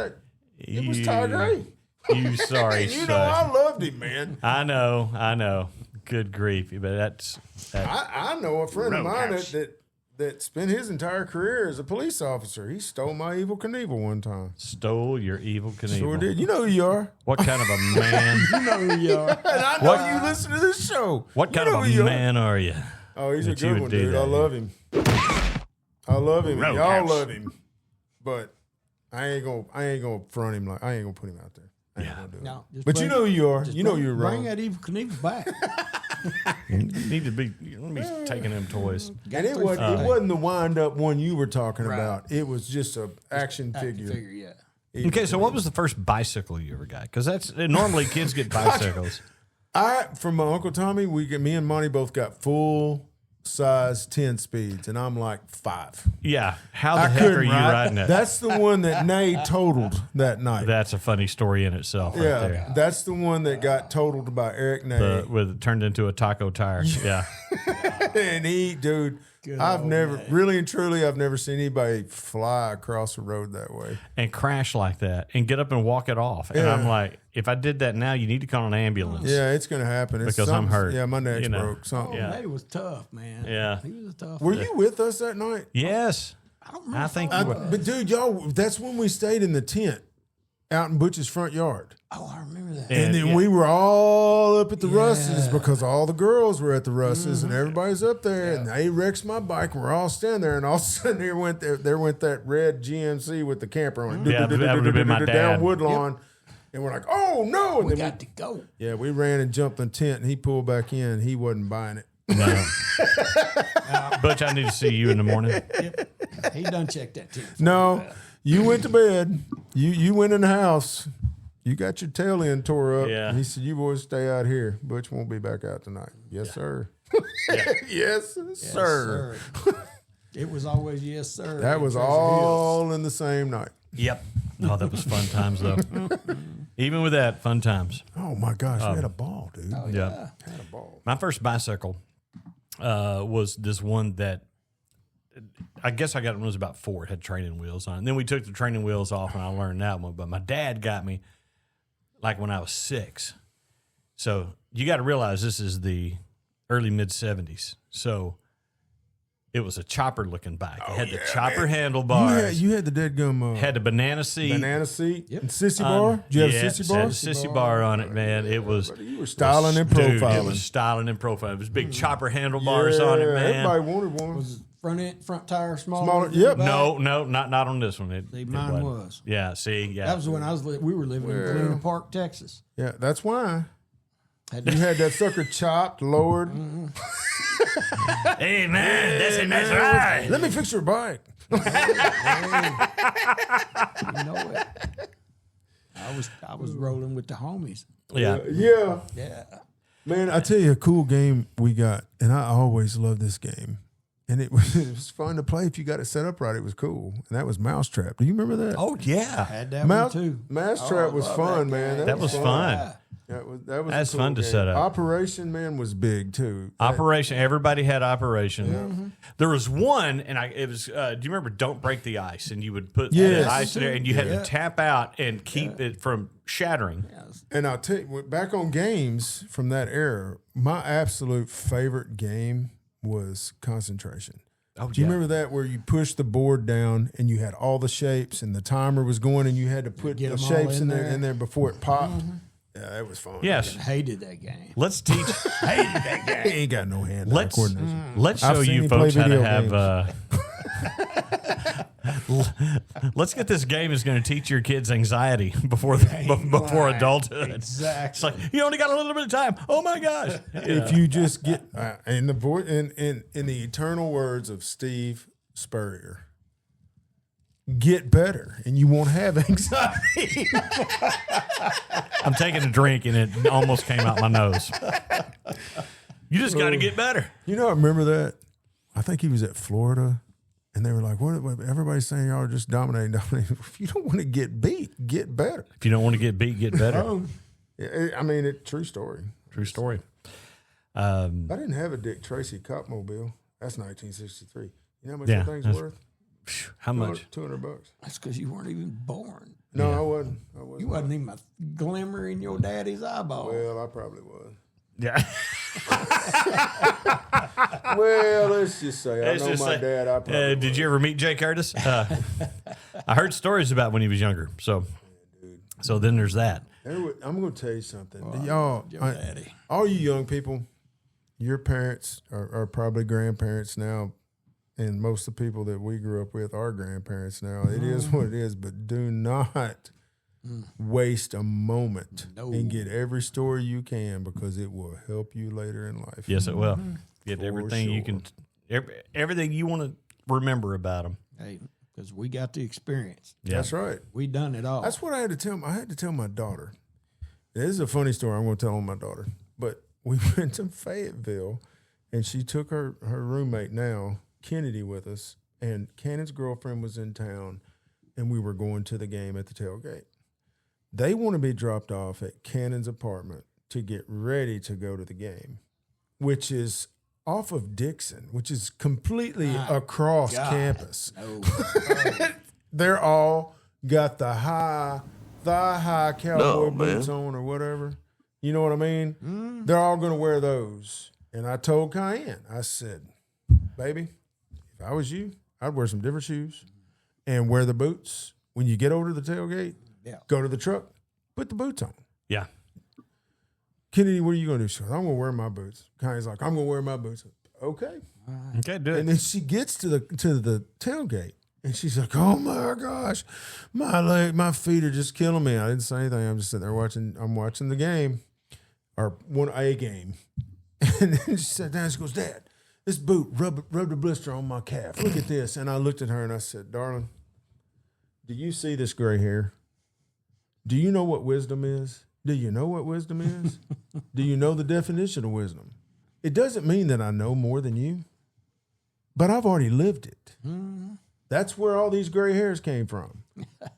Speaker 4: it was Ty Gray.
Speaker 3: You sorry
Speaker 4: And you
Speaker 3: sucker.
Speaker 4: know, I loved him, man.
Speaker 3: I know. Good grief. But that's
Speaker 4: I know a friend of mine
Speaker 3: Roadhouse.
Speaker 4: that spent his entire career as a police officer. He stole my Evil Knievel one time.
Speaker 3: stole your evil Knievel.
Speaker 4: Sure did. You know who you are.
Speaker 3: What kind of a man?
Speaker 5: You know who you are.
Speaker 4: And I know you listen to this show.
Speaker 3: What
Speaker 4: You
Speaker 3: kind
Speaker 4: know
Speaker 3: of
Speaker 4: who
Speaker 3: a
Speaker 4: you are.
Speaker 3: man are you?
Speaker 4: Oh, he's a
Speaker 3: that you
Speaker 4: good
Speaker 3: would
Speaker 4: one,
Speaker 3: do
Speaker 4: dude.
Speaker 3: that?
Speaker 4: I love him. I love him. Y'all
Speaker 3: Roadhouse.
Speaker 4: love him. But I ain't gonna front him. I ain't gonna put him out there. I ain't gonna do it.
Speaker 5: No, just
Speaker 4: But
Speaker 5: bring-
Speaker 4: you know who you are.
Speaker 5: just
Speaker 4: You know
Speaker 5: bring-
Speaker 4: you're
Speaker 5: Bring
Speaker 4: wrong.
Speaker 5: that Evil Knievel back.
Speaker 3: You need to be. Let me taking them toys.
Speaker 4: And it wasn't the wind up one you were talking about. It was just a action figure.
Speaker 5: Yeah.
Speaker 3: Okay, so what was the first bicycle you ever got? Because normally kids get bicycles.
Speaker 4: From my Uncle Tommy, me and Monty both got full size 10 speeds, and I'm like 5.
Speaker 3: Yeah. How the
Speaker 4: I
Speaker 3: heck
Speaker 4: couldn't
Speaker 3: are you
Speaker 4: ride.
Speaker 3: riding it?
Speaker 4: That's the one that Nay totaled that night.
Speaker 3: That's a funny story in itself, right there.
Speaker 4: That's the one that got totaled by Eric Nay.
Speaker 3: Turned into a taco tire. Yeah.
Speaker 4: And dude, I've never seen anybody fly across the road that way.
Speaker 3: And crash like that and get up and walk it off. And
Speaker 4: Yeah.
Speaker 3: I'm like, if I did that now, you need to call an ambulance.
Speaker 4: Yeah, it's going to happen. It's
Speaker 3: Because I'm
Speaker 4: something-
Speaker 3: hurt.
Speaker 4: Yeah, my neck's
Speaker 3: You know.
Speaker 4: broke. Something.
Speaker 3: Yeah.
Speaker 5: He was tough, man.
Speaker 3: Yeah.
Speaker 5: He was a tough.
Speaker 4: Were you with us that night?
Speaker 3: Yes.
Speaker 5: I don't remember.
Speaker 3: I think you were.
Speaker 4: But dude, that's when we stayed in the tent out in Butch's front yard.
Speaker 5: Oh, I remember that.
Speaker 4: And then
Speaker 3: yeah.
Speaker 4: we were all up at the Russes because all the girls were at the Russes and everybody's up there. And they wrecks my bike. And we're all standing there, and all of a sudden there went that red GMC with the camper on it.
Speaker 3: Yeah, that would've been my dad.
Speaker 4: Down Woodlawn. And we're like, oh no! And
Speaker 5: We
Speaker 4: then
Speaker 5: got to go.
Speaker 4: we ran and jumped in the tent, and he pulled back in. He wasn't buying it.
Speaker 3: No. Butch, I need to see you in the morning.
Speaker 5: He done checked that too.
Speaker 4: No, you went to bed. You went in the house. You got your tail end tore up.
Speaker 3: Yeah.
Speaker 4: And he said, you boys stay out here. Butch won't be back out tonight. Yes, sir. Yes, sir.
Speaker 5: It was always yes, sir.
Speaker 4: That was
Speaker 5: Treasure
Speaker 4: all in the same night.
Speaker 3: Yep. Oh, that was fun times though. Even with that, fun times.
Speaker 4: Oh my gosh, we had a ball, dude.
Speaker 5: Hills.
Speaker 3: Yeah.
Speaker 4: Had a ball.
Speaker 3: My first bicycle was this one that I guess I got it when I was about 4. It had training wheels on it. And then we took the training wheels off and I learned that one. But my dad got me like when I was 6. So you got to realize this is the early mid-70s. So it was a chopper-looking bike. It had the chopper handlebars.
Speaker 4: You had the dead gum.
Speaker 3: Had a banana seat.
Speaker 4: And sissy bar. Did you have a sissy bar?
Speaker 3: Had a sissy bar on it, man. It was.
Speaker 4: You were styling and
Speaker 3: Dude,
Speaker 4: profiling.
Speaker 3: it was styling and profiling. It was big chopper handlebars on it, man.
Speaker 4: Everybody wanted one.
Speaker 5: Was front tire smaller?
Speaker 4: Smaller,
Speaker 5: than
Speaker 4: yep.
Speaker 5: the back?
Speaker 3: No, not on this one.
Speaker 5: Mine
Speaker 3: wasn't.
Speaker 5: was.
Speaker 3: Yeah, see, yeah.
Speaker 5: That was when we were living in Galena Park, Texas.
Speaker 4: Yeah, that's why.
Speaker 5: Had
Speaker 4: You had that sucker chopped, lowered.
Speaker 3: Hey, man, that's right.
Speaker 4: Let me fix your bike.
Speaker 5: You know it. I was rolling with the homies.
Speaker 3: Yeah.
Speaker 4: Yeah.
Speaker 5: Yeah.
Speaker 4: Man, I tell you a cool game we got, and I always loved this game. And it was fun to play if you got it set up right. It was cool. And that was Mousetrap. Do you remember that?
Speaker 3: Oh, yeah.
Speaker 5: Had that one too.
Speaker 4: Mousetrap was fun, man.
Speaker 3: That was fun.
Speaker 5: Yeah.
Speaker 4: That was
Speaker 3: That's
Speaker 4: a cool
Speaker 3: fun to
Speaker 4: game.
Speaker 3: set up.
Speaker 4: Operation, man, was big, too.
Speaker 3: Operation. Everybody had Operation. There was one, and it was. Do you remember? Don't break the ice, and you would put
Speaker 4: Yes.
Speaker 3: the ice in there, and you had to tap out and keep it from shattering.
Speaker 4: And I'll tell you, back on games from that era, my absolute favorite game was Concentration.
Speaker 3: Oh,
Speaker 4: Do you remember that where you pushed the board down and you had all the shapes and the timer was going and you had to put
Speaker 5: Get
Speaker 4: the
Speaker 5: 'em all
Speaker 4: shapes
Speaker 5: in
Speaker 4: in there before it popped?
Speaker 5: Mm-hmm.
Speaker 4: Yeah, that was fun.
Speaker 3: Yes.
Speaker 5: Hated that game.
Speaker 3: Let's teach.
Speaker 4: He ain't got no hand
Speaker 3: Let's
Speaker 4: coordination.
Speaker 3: let's
Speaker 4: I've
Speaker 3: show
Speaker 4: seen
Speaker 3: you
Speaker 4: you play
Speaker 3: folks how to
Speaker 4: video
Speaker 3: have. Let's get this game is going to teach your kids anxiety before adulthood.
Speaker 5: Exactly.
Speaker 3: It's like you only got a little bit of time. Oh my gosh!
Speaker 4: If you just get in the eternal words of Steve Spurrier, get better and you won't have anxiety.
Speaker 3: I'm taking a drink and it almost came out my nose. You just got to get better.
Speaker 4: You know, I remember that. I think he was at Florida, and they were like, "What? Everybody's saying y'all are just dominating. If you don't want to get beat, get better."
Speaker 3: If you don't want to get beat, get better.
Speaker 4: I mean, true story.
Speaker 3: True story.
Speaker 4: I didn't have a Dick Tracy Copmobile. That's 1963. You know how much
Speaker 3: Yeah,
Speaker 4: that thing's
Speaker 3: that's-
Speaker 4: worth?
Speaker 3: How much?
Speaker 4: $200.
Speaker 5: That's because you weren't even born.
Speaker 4: No, I wasn't.
Speaker 5: You wasn't even a glimmer in your daddy's eyeball.
Speaker 4: Well, I probably was.
Speaker 3: Yeah.
Speaker 4: Well, let's just say I know my dad. I probably
Speaker 3: did you ever meet Jay Curtis? I heard stories about when he was younger. So then there's that.
Speaker 4: I'm going to tell you something. Y'all,
Speaker 5: daddy.
Speaker 4: all you young people, your parents are probably grandparents now, and most of the people that we grew up with are grandparents now. It is what it is, but do not waste a moment and get every story you can because it will help you later in life.
Speaker 3: Yes, it will. Get
Speaker 4: For
Speaker 3: everything you
Speaker 4: sure.
Speaker 3: can, everything you want to remember about them.
Speaker 5: Hey, because we got the experience.
Speaker 3: Yeah.
Speaker 4: That's right.
Speaker 5: We done it all.
Speaker 4: That's what I had to tell. I had to tell my daughter. This is a funny story. I'm going to tell my daughter. But we went to Fayetteville, and she took her roommate now, Kennedy, with us. And Cannon's girlfriend was in town, and we were going to the game at the tailgate. They want to be dropped off at Cannon's apartment to get ready to go to the game, which is off of Dixon, which is completely across campus.
Speaker 5: No.
Speaker 4: They're all got the thigh-high cowboy boots on or whatever. You know what I mean? They're all going to wear those. And I told Cayenne, I said, baby, if I was you, I'd wear some different shoes and wear the boots. When you get over to the tailgate, go to the truck, put the boots on.
Speaker 3: Yeah.
Speaker 4: Kennedy, what are you going to do? She goes, I'm going to wear my boots. Cayenne's like, I'm going to wear my boots. Okay.
Speaker 3: Okay, do
Speaker 4: And
Speaker 3: it.
Speaker 4: then she gets to the tailgate, and she's like, "Oh my gosh, my feet are just killing me." I didn't say anything. I'm just sitting there watching. I'm watching the game, or a game, and then she sat down. She goes, "Dad, this boot rubbed a blister on my calf. Look at this." And I looked at her and I said, "Darling, do you see this gray hair? Do you know what wisdom is? Do you know what wisdom is? Do you know the definition of wisdom? It doesn't mean that I know more than you. but I've already lived it. That's where all these gray hairs came from.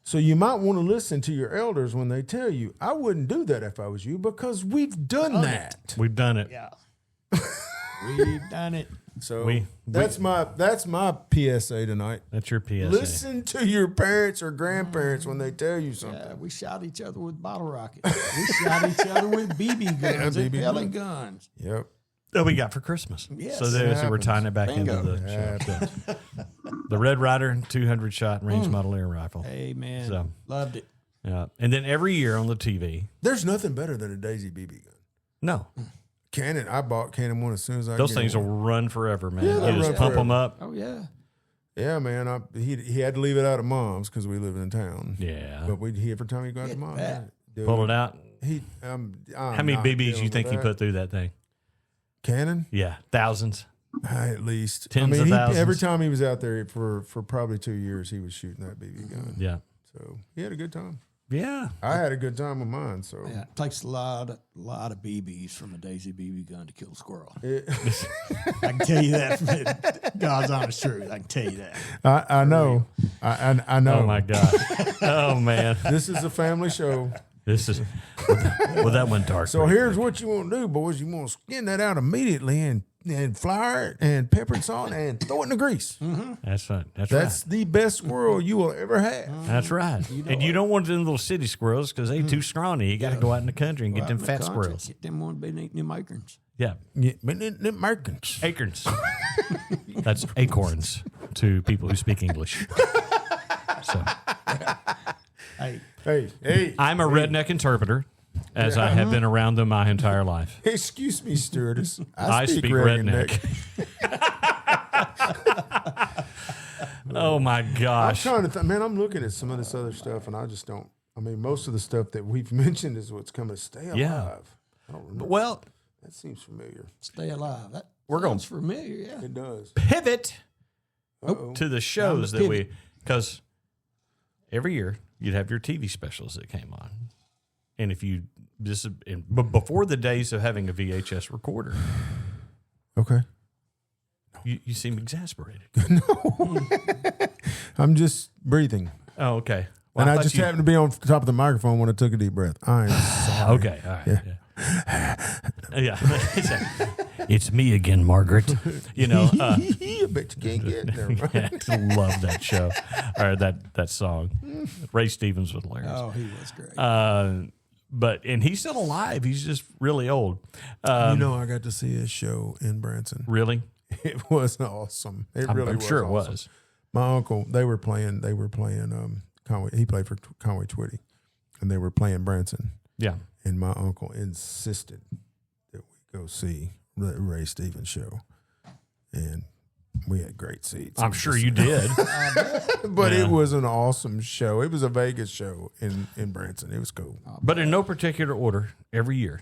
Speaker 4: So you might want to listen to your elders when they tell you, I wouldn't do that if I was you, because we've done that.
Speaker 3: We've done it.
Speaker 5: Yeah. We've done it.
Speaker 4: So that's my PSA tonight.
Speaker 3: That's your PSA.
Speaker 4: Listen to your parents or grandparents when they tell you something.
Speaker 5: Yeah, we shot each other with bottle rockets. We shot each other with BB guns and
Speaker 4: BB
Speaker 5: pellet guns.
Speaker 4: Yep.
Speaker 3: That we got for Christmas.
Speaker 5: Yes.
Speaker 3: So we're tying it back
Speaker 5: Bingo.
Speaker 3: into the show. The Red Ryder 200 shot range model air rifle.
Speaker 5: Amen.
Speaker 3: So,
Speaker 5: loved it.
Speaker 3: yeah. And then every year on the TV.
Speaker 4: There's nothing better than a Daisy BB gun.
Speaker 3: No.
Speaker 4: Cannon, I bought Cannon one as soon as I
Speaker 3: Those
Speaker 4: get
Speaker 3: things
Speaker 4: one.
Speaker 3: will run forever, man.
Speaker 4: Yeah,
Speaker 3: you
Speaker 4: they'll
Speaker 3: just
Speaker 4: run
Speaker 3: pump them
Speaker 4: forever.
Speaker 3: up.
Speaker 5: Oh, yeah.
Speaker 4: Yeah, man. He had to leave it out of Mom's because we live in town.
Speaker 3: Yeah.
Speaker 4: But every time he got to Mom's,
Speaker 3: Pull it out.
Speaker 4: How
Speaker 3: many BBs you think you put through that thing?
Speaker 4: Cannon?
Speaker 3: Yeah. Thousands.
Speaker 4: At least.
Speaker 3: Tens of thousands.
Speaker 4: Every time he was out there for probably 2 years, he was shooting that BB gun.
Speaker 3: Yeah.
Speaker 4: So he had a good time.
Speaker 3: Yeah.
Speaker 4: I had a good time with mine. So
Speaker 5: Yeah, it takes a lot of BBs from a Daisy BB gun to kill a squirrel. I can tell you that from God's honest truth. I can tell you that.
Speaker 4: I know. I know.
Speaker 3: Oh, my God. Oh, man.
Speaker 4: This is a family show.
Speaker 3: This is, well, that went dark.
Speaker 4: So here's what you want to do, boys. You want to skin that out immediately and flour it and pepper and salt and throw it in the grease.
Speaker 5: Mm-hmm.
Speaker 3: That's right.
Speaker 4: That's the best squirrel you will ever have.
Speaker 3: That's right. And you don't want them little city squirrels because they too scrawny. You got to go out in the country and get them fat squirrels.
Speaker 5: Get them one been eating them acorns.
Speaker 3: Yeah.
Speaker 4: Americans.
Speaker 3: Acorns. That's acorns to people who speak English. So
Speaker 4: Hey.
Speaker 3: I'm a redneck interpreter, as I have been around them my entire life.
Speaker 4: Excuse me, stewardess.
Speaker 3: I speak redneck. Oh, my
Speaker 4: I'm
Speaker 3: gosh.
Speaker 4: trying to man, I'm looking at some of this other stuff, and I just don't. I mean, most of the stuff that we've mentioned is what's coming to stay alive.
Speaker 3: Yeah.
Speaker 4: I don't remember.
Speaker 3: Well,
Speaker 4: That seems familiar.
Speaker 5: Stay alive. That
Speaker 3: We're going-
Speaker 5: sounds familiar. Yeah.
Speaker 4: It does.
Speaker 3: pivot
Speaker 4: Uh-oh.
Speaker 3: to the shows
Speaker 5: Time to
Speaker 3: that because every year you'd have your TV specials that came on. And if you, but before the days of having a VHS recorder,
Speaker 4: Okay.
Speaker 3: you seem exasperated.
Speaker 4: I'm just breathing.
Speaker 3: Oh, okay. Well,
Speaker 4: And I
Speaker 3: thought
Speaker 4: just
Speaker 3: you-
Speaker 4: happened to be on top of the microphone when I took a deep breath. I'm sorry.
Speaker 3: Okay, all right. Yeah. It's me again, Margaret. You know,
Speaker 4: I bet you can't get there. Right?
Speaker 3: I love that show or that song. Ray Stevens was hilarious.
Speaker 5: Oh, he was great.
Speaker 3: And he's still alive. He's just really old.
Speaker 4: I got to see his show in Branson.
Speaker 3: Really?
Speaker 4: It was awesome. It really
Speaker 3: I'm
Speaker 4: was.
Speaker 3: sure it
Speaker 4: awesome.
Speaker 3: was.
Speaker 4: My uncle, they were playing Conway. He played for Conway Twitty, and they were playing Branson.
Speaker 3: Yeah.
Speaker 4: And my uncle insisted that we go see the Ray Stevens show, and we had great seats.
Speaker 3: I'm sure you did.
Speaker 4: But
Speaker 3: Yeah.
Speaker 4: it was an awesome show. It was a Vegas show in Branson. It was cool.
Speaker 3: But in no particular order, every year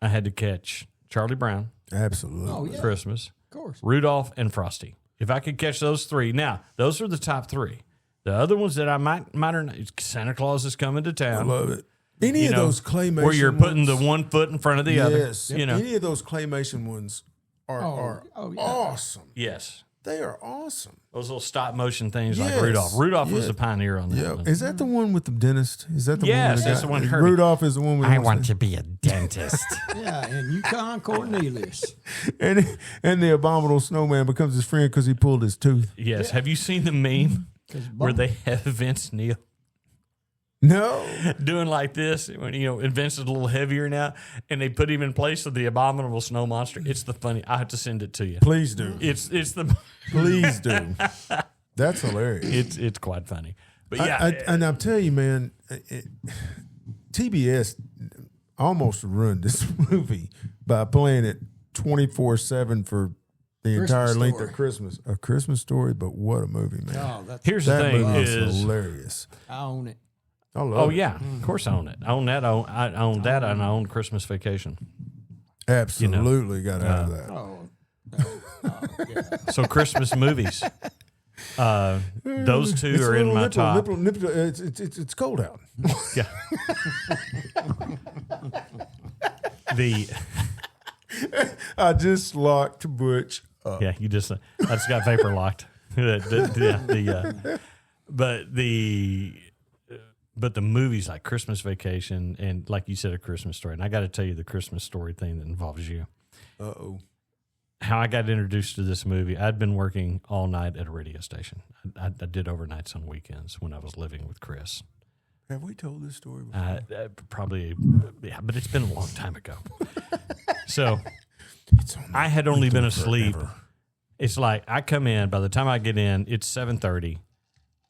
Speaker 3: I had to catch Charlie Brown,
Speaker 4: Absolutely.
Speaker 5: Oh, yeah.
Speaker 3: Christmas,
Speaker 5: Of course.
Speaker 3: Rudolph, and Frosty. If I could catch those three. Now, those are the top three. The other ones that I might or not, Santa Claus is coming to
Speaker 4: I
Speaker 3: town.
Speaker 4: love it. Any
Speaker 3: You
Speaker 4: of
Speaker 3: know,
Speaker 4: those claymation
Speaker 3: where you're putting
Speaker 4: ones,
Speaker 3: the one foot in front of the other.
Speaker 4: yes,
Speaker 3: You know.
Speaker 4: any of those claymation ones are
Speaker 5: yeah.
Speaker 4: awesome.
Speaker 3: Yes.
Speaker 4: They are awesome.
Speaker 3: Those little stop motion things
Speaker 4: Yes.
Speaker 3: like Rudolph. Rudolph was
Speaker 4: Yeah.
Speaker 3: the pioneer on that
Speaker 4: Yeah,
Speaker 3: one.
Speaker 4: is that the one with the dentist? Is that the
Speaker 3: Yes,
Speaker 4: one? with
Speaker 3: that's the one Herbie-
Speaker 4: Rudolph is the one with.
Speaker 3: to be a dentist.
Speaker 5: Yeah, and Yukon Cornelius.
Speaker 4: and the abominable snowman becomes his friend because he pulled his tooth.
Speaker 3: Yes. Have you seen the meme where they have Vince Neil
Speaker 4: No,
Speaker 3: doing like this when Vince is a little heavier now, and they put him in place of the abominable snow monster? It's the funny. I have to send it to you.
Speaker 4: please do.
Speaker 3: It's the
Speaker 4: Please do. That's hilarious.
Speaker 3: it's quite funny. But yeah,
Speaker 4: and I'll tell you, man, TBS almost ruined this movie by playing it 24/7 for the entire length
Speaker 5: Story.
Speaker 4: of Christmas. A Christmas Story, but what a movie, man!
Speaker 5: Oh, that's
Speaker 3: here's the
Speaker 4: that
Speaker 3: thing
Speaker 4: movie
Speaker 3: is,
Speaker 4: hilarious.
Speaker 5: I own it.
Speaker 4: I love
Speaker 3: oh
Speaker 4: it.
Speaker 3: yeah, of course I own it. I own that. I own that, and I own Christmas Vacation.
Speaker 4: Absolutely got out of that.
Speaker 5: Oh,
Speaker 3: So Christmas movies. Those two
Speaker 4: It's a
Speaker 3: are in
Speaker 4: little
Speaker 3: my
Speaker 4: nipple,
Speaker 3: top.
Speaker 4: nipple, it's cold out.
Speaker 3: Yeah. The
Speaker 4: I just locked Butch
Speaker 3: Yeah, you just I just got vapor locked. But the movies like Christmas Vacation and like you said, A Christmas Story. And I got to tell you the Christmas Story thing that involves you.
Speaker 4: Uh-oh.
Speaker 3: How I got introduced to this movie. I'd been working all night at a radio station. I did overnights on weekends when I was living with Chris.
Speaker 4: Have we told this story before?
Speaker 3: Probably, yeah, but it's been a long time ago. So I had only been asleep.
Speaker 4: Forever.
Speaker 3: It's like I come in. By the time I get in, it's 7:30.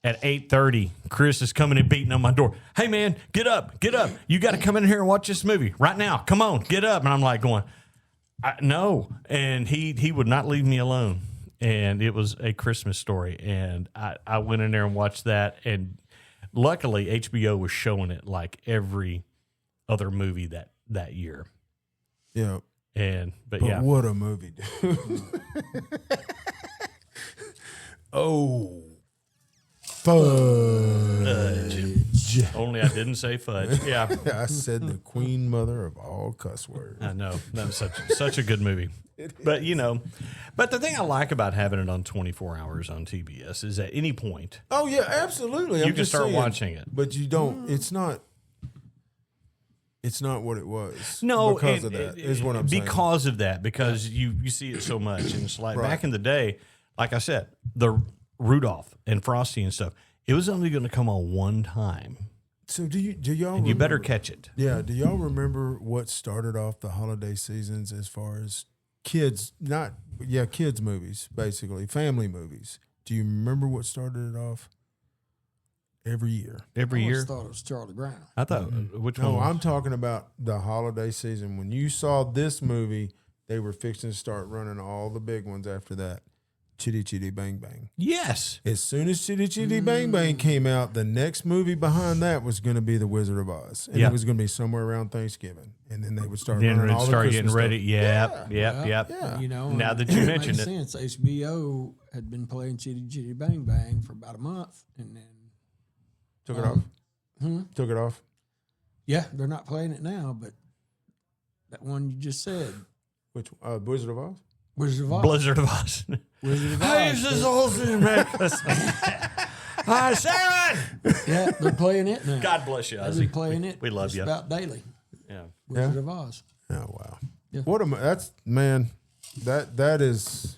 Speaker 3: At 8:30, Chris is coming and beating on my door. Hey, man, get up, get up. You got to come in here and watch this movie right now. Come on, get up. And I'm like going, no. And he would not leave me alone. And it was A Christmas Story. And I went in there and watched that. And luckily, HBO was showing it like every other movie that year.
Speaker 4: Yeah.
Speaker 3: But
Speaker 4: But
Speaker 3: yeah.
Speaker 4: what a movie, dude. Oh. Fudge.
Speaker 3: Only I didn't say fudge. Yeah.
Speaker 4: I said the queen mother of all cuss words.
Speaker 3: I know. That was such a good movie. But, but the thing I like about having it on 24 hours on TBS is at any point.
Speaker 4: Oh, yeah, absolutely.
Speaker 3: You can start watching it.
Speaker 4: But you don't, it's not what it was.
Speaker 3: No.
Speaker 4: Because of that, is what I'm saying.
Speaker 3: Because of that, because you see it so much. And it's like back in the day, like I said, the Rudolph and Frosty and stuff, it was only going to come on one time.
Speaker 4: So do y'all
Speaker 3: and you better catch it.
Speaker 4: Yeah. Do y'all remember what started off the holiday seasons as far as kids movies, basically, family movies? Do you remember what started it off? Every year.
Speaker 3: Every year?
Speaker 5: I thought it was Charlie Brown.
Speaker 3: I thought, which one?
Speaker 4: No, I'm talking about the holiday season. When you saw this movie, they were fixing to start running all the big ones after that. Chitty Chitty Bang Bang.
Speaker 3: Yes.
Speaker 4: As soon as Chitty Chitty Bang Bang came out, the next movie behind that was going to be The Wizard of Oz. And it was going to be somewhere around Thanksgiving. And then they would start running all the Christmas
Speaker 3: getting ready.
Speaker 4: stuff.
Speaker 3: Yep.
Speaker 4: Yeah.
Speaker 5: You know,
Speaker 3: Now that you mentioned it.
Speaker 5: Makes sense. HBO had been playing Chitty Chitty Bang Bang for about a month. And then
Speaker 4: Took it off. Took it off.
Speaker 5: yeah, they're not playing it now, but that one you just said,
Speaker 4: Which Wizard of Oz?
Speaker 5: Wizard of Oz.
Speaker 3: Blizzard of Oz.
Speaker 5: Wizard of
Speaker 3: Hey,
Speaker 5: Oz.
Speaker 3: this is awesome, man. Hi, Sharon.
Speaker 5: Yeah, they're playing it now.
Speaker 3: God bless you,
Speaker 5: They've
Speaker 3: Ozzy.
Speaker 5: been playing it.
Speaker 3: We love
Speaker 5: just
Speaker 3: you.
Speaker 5: about daily.
Speaker 3: Yeah.
Speaker 5: Wizard of Oz.
Speaker 4: Oh wow!
Speaker 5: Yeah.
Speaker 4: What a that's man. That is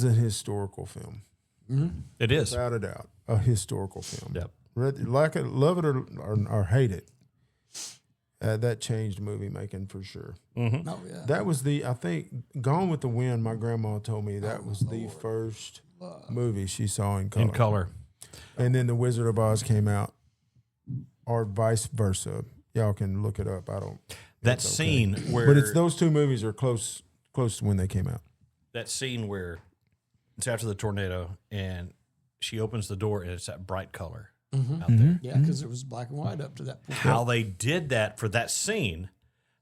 Speaker 4: a historical film,
Speaker 3: It is.
Speaker 4: without a doubt. A historical film.
Speaker 3: Yep.
Speaker 4: Like it, love it or hate it. That changed movie making for sure.
Speaker 5: Oh yeah.
Speaker 4: That was I think Gone with the Wind. My grandma told me that was the first movie she saw in color.
Speaker 3: In color.
Speaker 4: And then The Wizard of Oz came out, or vice versa. Y'all can look it up. I don't.
Speaker 3: That
Speaker 4: it's okay.
Speaker 3: scene where.
Speaker 4: But it's those two movies are close to when they came out.
Speaker 3: That scene where it's after the tornado and she opens the door and it's that bright color out there.
Speaker 5: Yeah, because it was black and white up to that point.
Speaker 3: How they did that for that scene.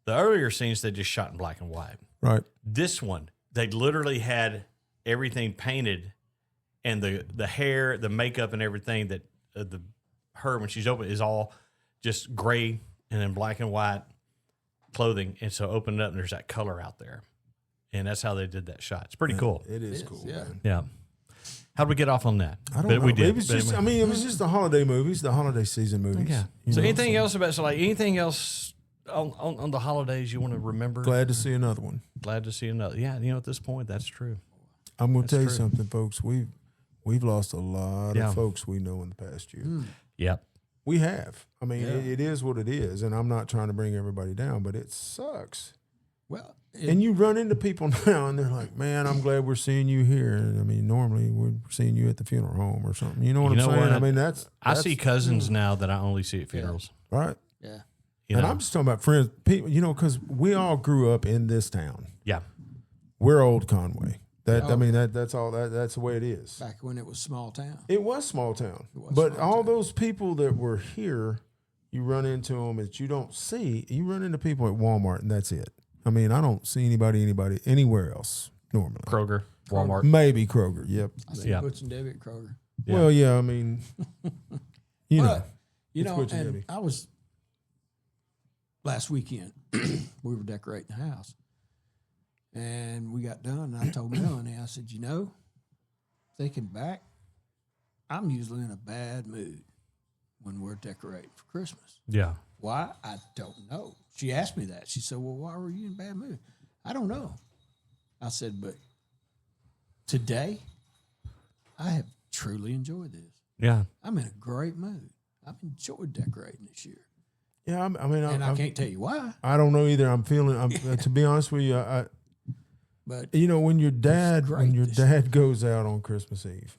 Speaker 3: The earlier scenes they just shot in black and white.
Speaker 4: Right.
Speaker 3: This one, they literally had everything painted, and the hair, the makeup, and everything that her when she's open is all just gray and then black and white clothing, and so open it up and there's that color out there, and that's how they did that shot. It's pretty cool.
Speaker 4: It is cool.
Speaker 5: Yeah.
Speaker 4: Man.
Speaker 3: Yeah. How did we get off on that?
Speaker 4: I don't
Speaker 3: But
Speaker 4: know.
Speaker 3: we did.
Speaker 4: It was
Speaker 3: But
Speaker 4: just.
Speaker 3: anyway.
Speaker 4: I mean, it was just the holiday movies, the holiday season movies.
Speaker 3: Yeah.
Speaker 4: You
Speaker 3: So
Speaker 4: know,
Speaker 3: anything else about anything else on the holidays you want to remember?
Speaker 4: Glad to see another one.
Speaker 3: Glad to see another. Yeah, at this point, that's true.
Speaker 4: I'm going to tell you
Speaker 3: true.
Speaker 4: something, folks. We've lost a lot
Speaker 3: Yeah.
Speaker 4: of folks we know in the past year.
Speaker 3: Yep.
Speaker 4: We have. I mean, it is what it is, and I'm not trying to bring everybody down, but it sucks.
Speaker 5: Well,
Speaker 4: And you run into people now, and they're like, "Man, I'm glad we're seeing you here." And I mean, normally we're seeing you at the funeral home or something. You know what I'm saying?
Speaker 3: what?
Speaker 4: I mean, that's
Speaker 3: I see cousins now that I only see at funerals.
Speaker 4: right.
Speaker 5: yeah.
Speaker 3: You
Speaker 4: And
Speaker 3: know?
Speaker 4: I'm just talking about friends, people. You know, because we all grew up in this town.
Speaker 3: Yeah.
Speaker 4: We're old Conway. I mean, that's all. That's the way it is.
Speaker 5: Back when it was small town.
Speaker 4: It was small town,
Speaker 5: was
Speaker 4: but
Speaker 5: small
Speaker 4: all those people that were here, you run into them that you don't see. You run into people at Walmart, and that's it. I mean, I don't see anybody anywhere else normally.
Speaker 3: Kroger, Walmart.
Speaker 4: Maybe Kroger. Yep.
Speaker 5: I see
Speaker 3: Yeah.
Speaker 5: Butch and Debbie at Kroger.
Speaker 3: Yeah.
Speaker 4: Well, yeah. I mean, you know,
Speaker 5: But, you
Speaker 4: It's
Speaker 5: know,
Speaker 4: Butch and
Speaker 5: and
Speaker 4: Debbie.
Speaker 5: I was last weekend, we were decorating the house. And we got done, and I told Melanie, I said, thinking back, I'm usually in a bad mood when we're decorating for Christmas.
Speaker 3: Yeah.
Speaker 5: Why? I don't know. She asked me that. She said, well, why were you in a bad mood? I don't know. I said, but today, I have truly enjoyed this.
Speaker 3: Yeah.
Speaker 5: I'm in a great mood. I've enjoyed decorating this year.
Speaker 4: Yeah,
Speaker 5: I can't tell you why.
Speaker 4: I don't know either. I'm feeling. To be honest with you,
Speaker 5: But
Speaker 4: when your dad goes out on Christmas Eve,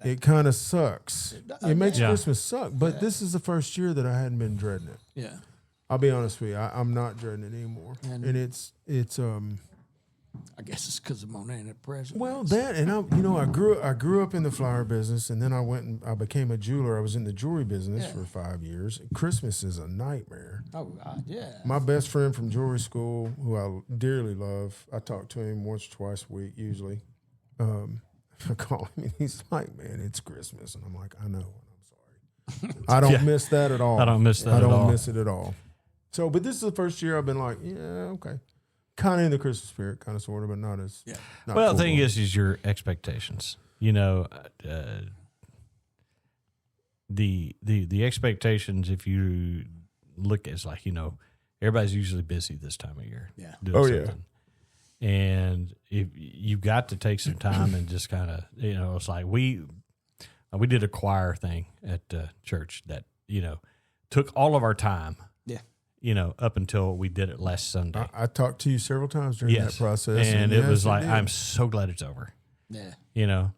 Speaker 4: it kind of sucks. It makes Christmas suck. But this is the first year that I hadn't been dreading it.
Speaker 5: Yeah,
Speaker 4: I'll be honest with you. I'm not dreading it anymore, and it's.
Speaker 5: I guess it's because of Monet and the present.
Speaker 4: Well, that and I grew up in the flower business, and then I went and I became a jeweler. I was in the jewelry business for 5 years. Christmas is a nightmare.
Speaker 5: Oh, yeah.
Speaker 4: My best friend from jewelry school, who I dearly love, I talk to him once or twice a week usually. I call him and he's like, "Man, it's Christmas," and I'm like, "I know, and I'm sorry. I don't miss that at all.
Speaker 3: I don't miss that at all.
Speaker 4: I don't miss it at all." So, but this is the first year I've been like, "Yeah, okay." Kind of in the Christmas spirit, kind of sort of, but not as. Yeah.
Speaker 3: Well, the thing is your expectations. The expectations. If you look, it's like everybody's usually busy this time of year.
Speaker 5: Yeah.
Speaker 3: Doing something. And if you've got to take some time and just kind of it's like we did a choir thing at church that took all of our time. Up until we did it last Sunday.
Speaker 4: I talked to you several times during that process.
Speaker 3: And it was like, I'm so glad it's over.
Speaker 5: Yeah.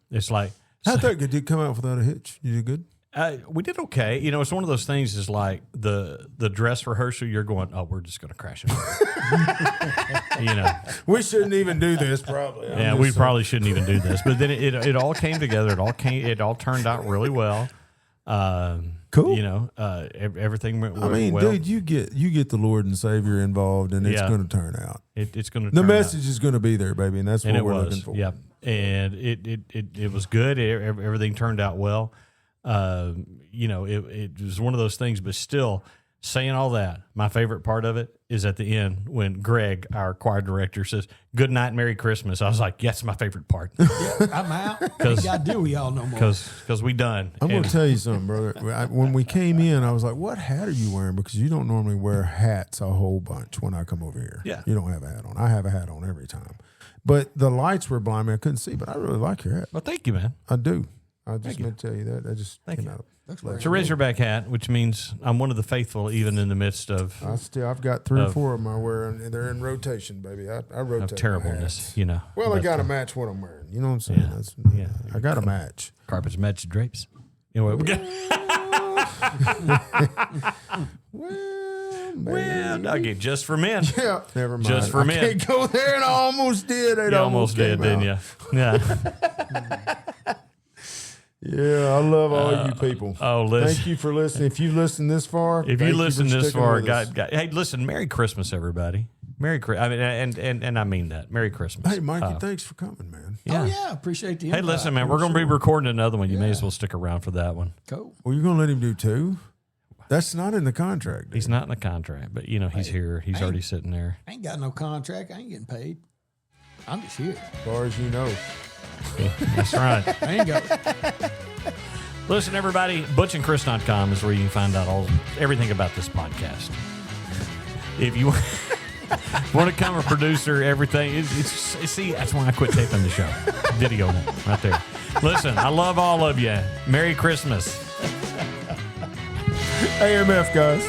Speaker 3: It's like.
Speaker 4: I think it did come out without a hitch. You did good?
Speaker 3: We did okay. It's one of those things is like the dress rehearsal, you're going, oh, we're just going to crash it.
Speaker 4: We shouldn't even do this probably.
Speaker 3: We probably shouldn't even do this. But then it all came together. It all turned out really well.
Speaker 4: Cool.
Speaker 3: Everything went well.
Speaker 4: Dude, you get the Lord and Savior involved, and it's going to turn out.
Speaker 3: It's going to.
Speaker 4: The message is going to be there, baby, and that's what we're looking for.
Speaker 3: Yeah, and it was good. Everything turned out well. It was one of those things, but still, saying all that, my favorite part of it is at the end when Greg, our choir director, says, "Good night, Merry Christmas." I was like, "That's my favorite part."
Speaker 5: Yeah, I'm out. Ain't got to do with y'all no more.
Speaker 3: Because we done.
Speaker 4: I'm going to tell you something, brother. When we came in, I was like, "What hat are you wearing?" Because you don't normally wear hats a whole bunch when I come over here.
Speaker 3: Yeah.
Speaker 4: You don't have a hat on. I have a hat on every time. But the lights were blinding me. I couldn't see, but I really like your hat.
Speaker 3: Well, thank you, man.
Speaker 4: I do. I just meant to tell you that. I just
Speaker 3: Thank
Speaker 4: came
Speaker 3: you.
Speaker 4: out.
Speaker 3: It's a Razorback hat, which means I'm one of the faithful, even in the midst of
Speaker 4: I've got 3 or 4 of them I wear, and they're in rotation, baby. I rotate.
Speaker 3: of terribleness,
Speaker 4: Well, I got to match what I'm wearing. You know what I'm saying?
Speaker 3: Yeah.
Speaker 4: I got to match.
Speaker 3: Carpets match drapes. Anyway, we got. Well, okay, just for men.
Speaker 4: Yeah, never mind.
Speaker 3: Just for men.
Speaker 4: I can't go there, and I almost did.
Speaker 3: You almost did, didn't you? Yeah.
Speaker 4: Yeah, I love all you people.
Speaker 3: Oh, listen.
Speaker 4: Thank you for listening. If you listened this far,
Speaker 3: hey, listen. Merry Christmas, everybody. Merry Christmas. I mean, and I mean that. Merry Christmas.
Speaker 4: Hey, Mikey, thanks for coming, man.
Speaker 3: Yeah.
Speaker 5: Oh, yeah. Appreciate the invite.
Speaker 3: Hey, listen, man. We're going to be recording another one. You may as well stick around for that one.
Speaker 5: Cool.
Speaker 4: Well, you're going to let him do 2? That's not in the contract. Dude.
Speaker 3: He's not in the contract, but he's here. He's already sitting there.
Speaker 5: I ain't got no contract. I ain't getting paid. I'm just here.
Speaker 4: As far as you know.
Speaker 3: Yeah, that's right.
Speaker 5: I ain't got.
Speaker 3: Listen, everybody, butchandchris.com is where you can find out everything about this podcast. If you want to become a producer, everything, see, that's why I quit taping the show. Video right there. Listen, I love all of you. Merry Christmas.
Speaker 4: AMF, guys.